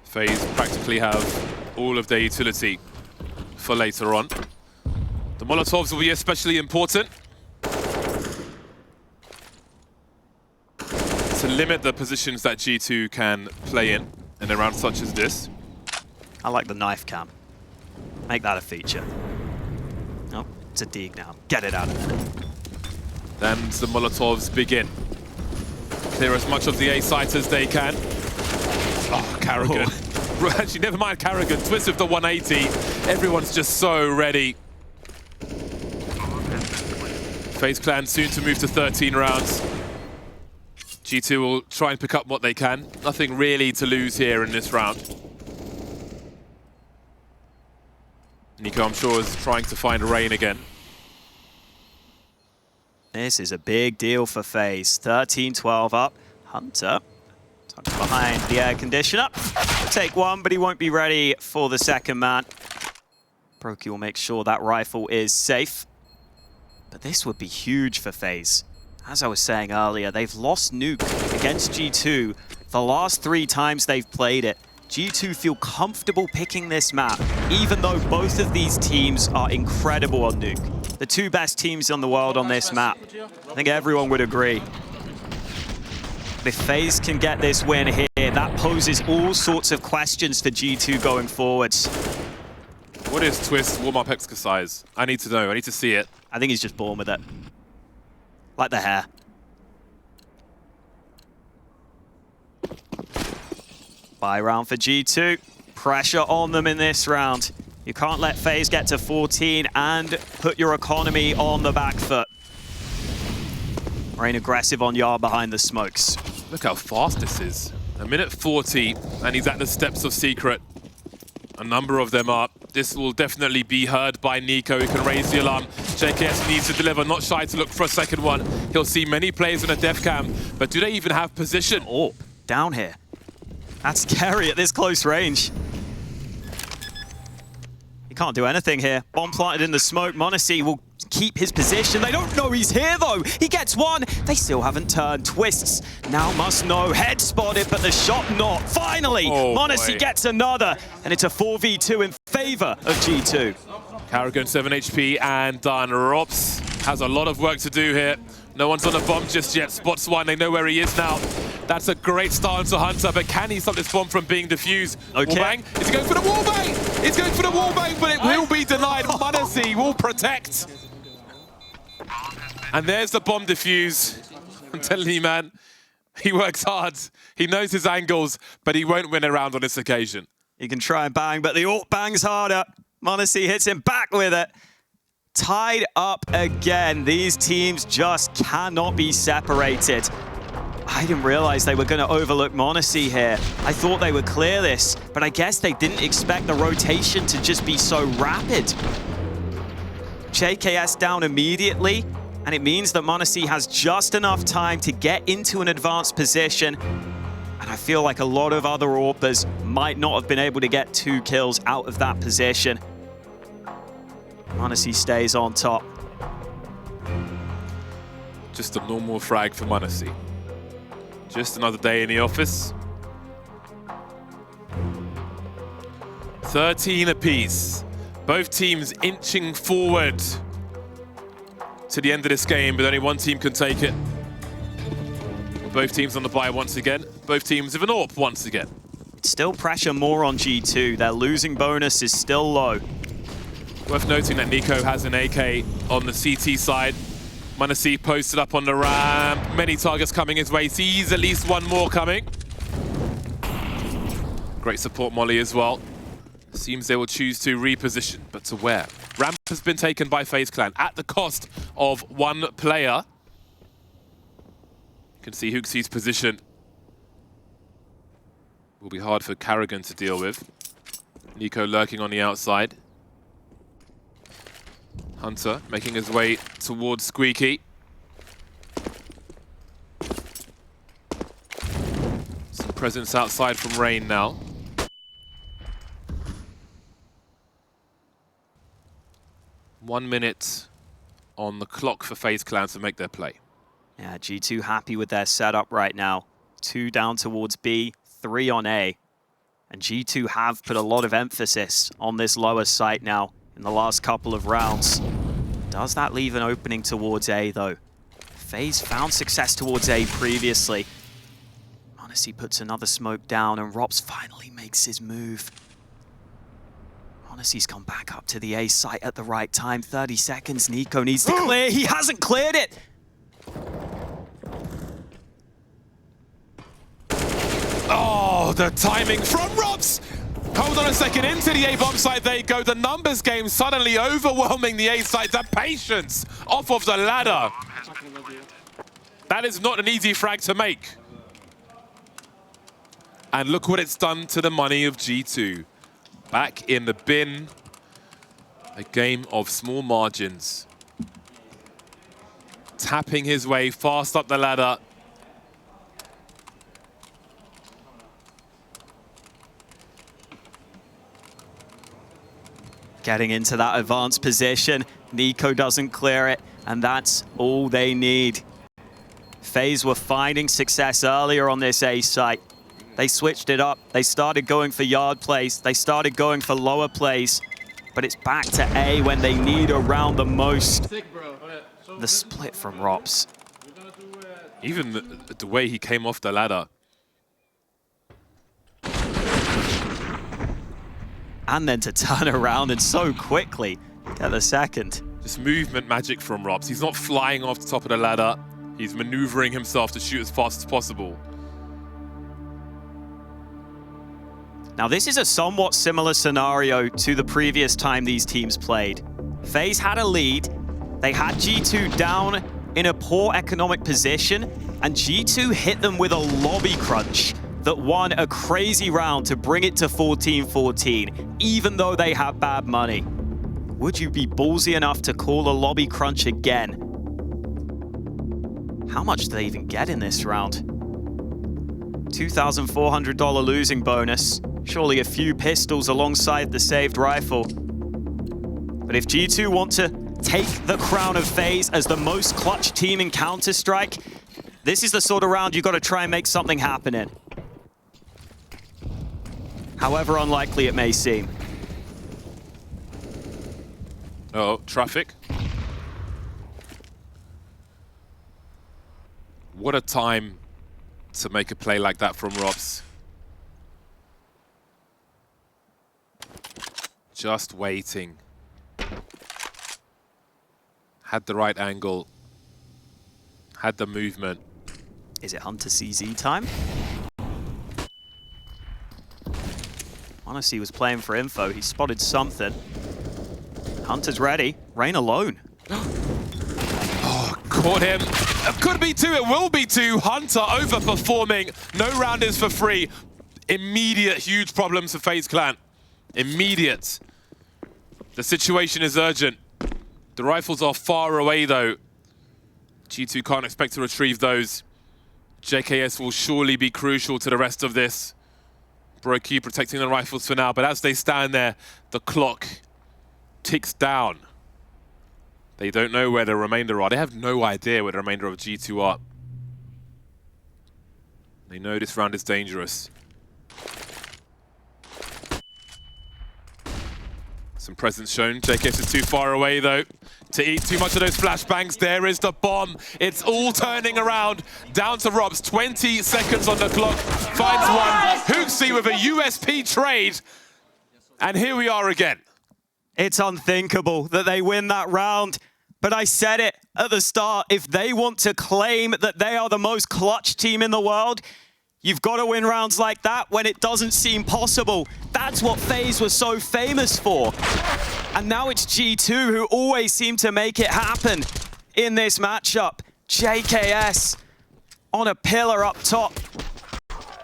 FaZe practically have all of their utility for later on. The Molotovs will be especially important to limit the positions that G2 can play in a round such as this. I like the knife cam. Make that a feature. Oh, it's a dig now. Get it out of there. And the Molotovs begin. Clear as much of the A site as they can. Oh, karrigan. Oh. Actually, never mind karrigan. Twistzz with the 180. Everyone's just so ready. FaZe Clan soon to move to 13 rounds. G2 will try and pick up what they can. Nothing really to lose here in this round. Nico, I'm sure, is trying to find Rain again. This is a big deal for FaZe. 13-12 up. Hunter tucked behind the air conditioner. Take one, but he won't be ready for the second man. Brokey will make sure that rifle is safe. But this would be huge for FaZe. As I was saying earlier, they've lost Nuke against G2 the last 3 times they've played it. G2 feel comfortable picking this map, even though both of these teams are incredible on Nuke. The 2 best teams in the world on this map. I think everyone would agree. If FaZe can get this win here, that poses all sorts of questions for G2 going forwards. What is Twistzz warm-up exercise? I need to know. I need to see it. I think he's just born with it. Like the hair. Buy round for G2. Pressure on them in this round. You can't let FaZe get to 14 and put your economy on the back foot. Rain aggressive on Yard behind the smokes. Look how fast this is. A minute 40, and he's at the steps of Secret. A number of them are. This will definitely be heard by Nico, who can raise the alarm. JKS needs to deliver, not shy to look for a second one. He'll see many players in a def cam, but do they even have position? Oh, down here. That's scary at this close range. He can't do anything here. Bomb planted in the smoke. m0NESY will keep his position. They don't know he's here, though. He gets one. They still haven't turned. Twistzz now must know. Head spotted, but the shot not. Finally, m0NESY gets another. And it's a 4v2 in favor of G2. karrigan 7 HP and done. ropz has a lot of work to do here. No one's on the bomb just yet. Spots one. They know where he is now. That's a great start into Hunter, but can he stop this bomb from being defused? Okay. Wallbang. Is he going for the wallbang? He's going for the wallbang, but it will be denied. m0NESY will protect. And there's the bomb defuse. I'm telling you, man, he works hard. He knows his angles, but he won't win a round on this occasion. He can try and bang, but the AWP bangs harder. m0NESY hits him back with it. Tied up again. These teams just cannot be separated. I didn't realize they were going to overlook m0NESY here. I thought they would clear this, but I guess they didn't expect the rotation to just be so rapid. JKS down immediately, and it means that m0NESY has just enough time to get into an advanced position. And I feel like a lot of other AWPers might not have been able to get 2 kills out of that position. m0NESY stays on top. Just a normal frag for m0NESY. Just another day in the office. 13 apiece. Both teams inching forward to the end of this game, but only one team can take it. Both teams on the buy once again. Both teams with an AWP once again. Still pressure more on G2. Their losing bonus is still low. Worth noting that Nico has an AK on the CT side. m0NESY posted up on the ramp. Many targets coming his way. Sees at least one more coming. Great support molly as well. Seems they will choose to reposition, but to where? Ramp has been taken by FaZe Clan at the cost of one player. You can see HooXi's position will be hard for karrigan to deal with. Nico lurking on the outside. Hunter making his way towards Squeaky. Some presence outside from Rain now. One minute on the clock for FaZe Clan to make their play. Yeah, G2 happy with their setup right now. 2 down towards B, 3 on A. And G2 have put a lot of emphasis on this lower site now in the last couple of rounds. Does that leave an opening towards A, though? FaZe found success towards A previously. m0NESY puts another smoke down, and ropz finally makes his move. m0NESY's come back up to the A site at the right time. 30 seconds. Nico needs to clear. He hasn't cleared it. Oh, the timing from ropz! Hold on a second, into the A-bomb site they go. The numbers game suddenly overwhelming the A site. The patience off of the ladder. That is not an easy frag to make. And look what it's done to the money of G2. Back in the bin. A game of small margins. Tapping his way fast up the ladder. Getting into that advanced position. Nico doesn't clear it, and that's all they need. FaZe were finding success earlier on this A site. They switched it up. They started going for yard plays. They started going for lower plays. But it's back to A when they need a round the most. The split from ropz. Even the way he came off the ladder. And then to turn around and so quickly get the second. Just movement magic from ropz. He's not flying off the top of the ladder. He's maneuvering himself to shoot as fast as possible. Now, this is a somewhat similar scenario to the previous time these teams played. FaZe had a lead. They had G2 down in a poor economic position, and G2 hit them with a lobby crunch that won a crazy round to bring it to 14-14, even though they have bad money. Would you be ballsy enough to call a lobby crunch again? How much do they even get in this round? $2,400 losing bonus. Surely a few pistols alongside the saved rifle. But if G2 want to take the crown of FaZe as the most clutch team in Counter-Strike, this is the sort of round you've got to try and make something happen in. However unlikely it may seem. Oh, traffic. What a time to make a play like that from Robs. Just waiting. Had the right angle. Had the movement. Is it Hunter CZ time? Honestly, he was playing for info. He spotted something. Hunter's ready. Rain alone. Oh, caught him. It could be two. It will be two. Hunter overperforming. No round is for free. Immediate huge problems for FaZe Clan. Immediate. The situation is urgent. The rifles are far away, though. G2 can't expect to retrieve those. JKS will surely be crucial to the rest of this. Brokey protecting the rifles for now, but as they stand there, the clock ticks down. They don't know where the remainder are. They have no idea where the remainder of G2 are. They know this round is dangerous. Some presence shown. JKS is too far away, though, to eat too much of those flashbangs. There is the bomb. It's all turning around. Down to Robs. 20 seconds on the clock. Finds one. Hooksy with a USP trade. And here we are again. It's unthinkable that they win that round. But I said it at the start. If they want to claim that they are the most clutch team in the world, you've got to win rounds like that when it doesn't seem possible. That's what FaZe was so famous for. And now it's G2 who always seem to make it happen in this matchup. JKS on a pillar up top.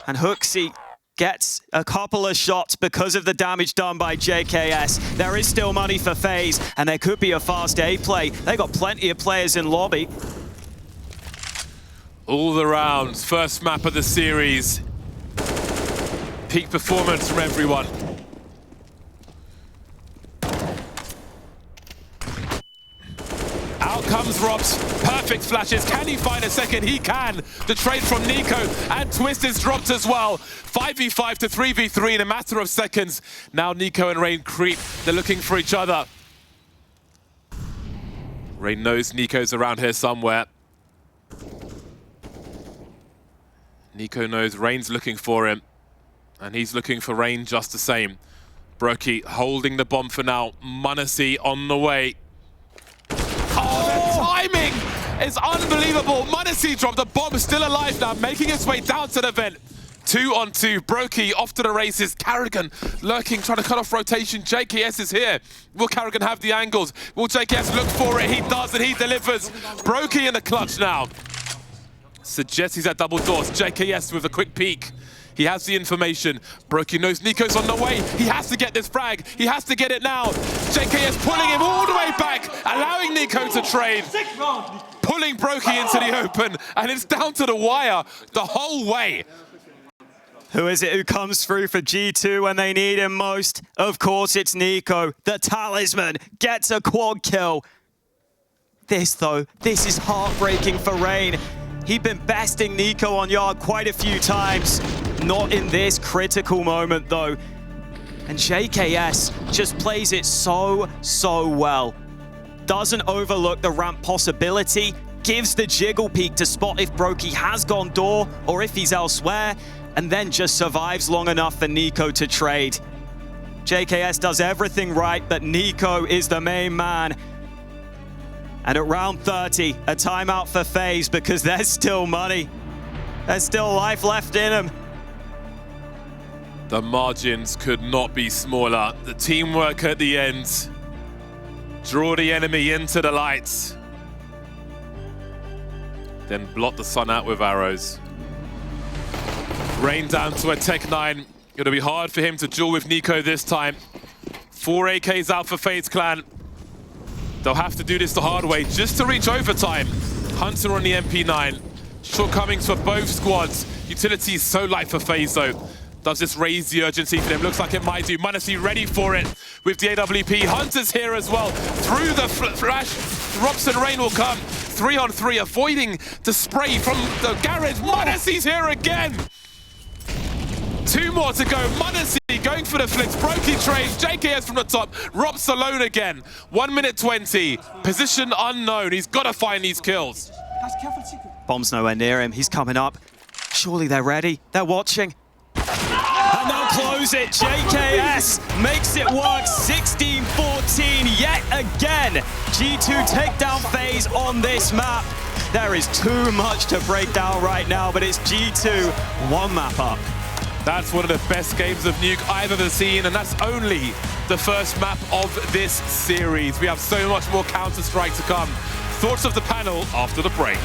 And Hooksy gets a couple of shots because of the damage done by JKS. There is still money for FaZe, and there could be a fast A play. They got plenty of players in lobby. All the rounds, first map of the series. Peak performance from everyone. Out comes Robs, perfect flashes. Can he find a second? He can. The trade from Nico, and Twistzz is dropped as well. 5v5 to 3v3 in a matter of seconds. Now Nico and Rain creep. They're looking for each other. Rain knows Nico's around here somewhere. Nico knows Rain's looking for him, and he's looking for Rain just the same. Brokey holding the bomb for now. m0NESY on the way. Oh, the timing is unbelievable. m0NESY dropped the bomb, still alive now, making its way down to the vent. 2 on 2. Brokey off to the races. karrigan lurking, trying to cut off rotation. JKS is here. Will karrigan have the angles? Will JKS look for it? He does, and he delivers. Brokey in the clutch now. Suggests he's at double doors. JKS with a quick peek. He has the information. Brokey knows Nico's on the way. He has to get this frag. He has to get it now. JKS pulling him all the way back, allowing Nico to trade. Pulling Brokey into the open, and it's down to the wire the whole way. Who is it who comes through for G2 when they need him most? Of course, it's Nico. The talisman gets a quad kill. This, though, this is heartbreaking for Rain. He'd been besting Nico on yard quite a few times. Not in this critical moment, though. And JKS just plays it so well. Doesn't overlook the ramp possibility. Gives the jiggle peek to spot if Brokey has gone door or if he's elsewhere. And then just survives long enough for Nico to trade. JKS does everything right, but Nico is the main man. And at round 30, a timeout for FaZe because there's still money. There's still life left in them. The margins could not be smaller. The teamwork at the end. Draw the enemy into the lights. Then blot the sun out with arrows. Rain down to a Tech 9. Gonna be hard for him to duel with Nico this time. 4 AKs out for FaZe Clan. They'll have to do this the hard way just to reach overtime. Hunter on the MP9. Shortcomings for both squads. Utility is so light for FaZe though. Does this raise the urgency for them? Looks like it might do. m0NESY ready for it with the AWP. Hunter's here as well. Through the flash, Robson Rain will come. 3-on-3, avoiding the spray from the garage. m0NESY's here again. 2 more to go. m0NESY going for the flicks. Brokey trades. JKS from the top. Rob's alone again. 1 minute 20. Position unknown. He's got to find these kills. Bomb's nowhere near him. He's coming up. Surely they're ready. They're watching. And they'll close it. JKS makes it work. 16-14 yet again. G2 take down FaZe on this map. There is too much to break down right now, but it's G2 1 map up. That's one of the best games of Nuke I've ever seen, and that's only the first map of this series. We have so much more Counter-Strike to come. Thoughts of the panel after the break.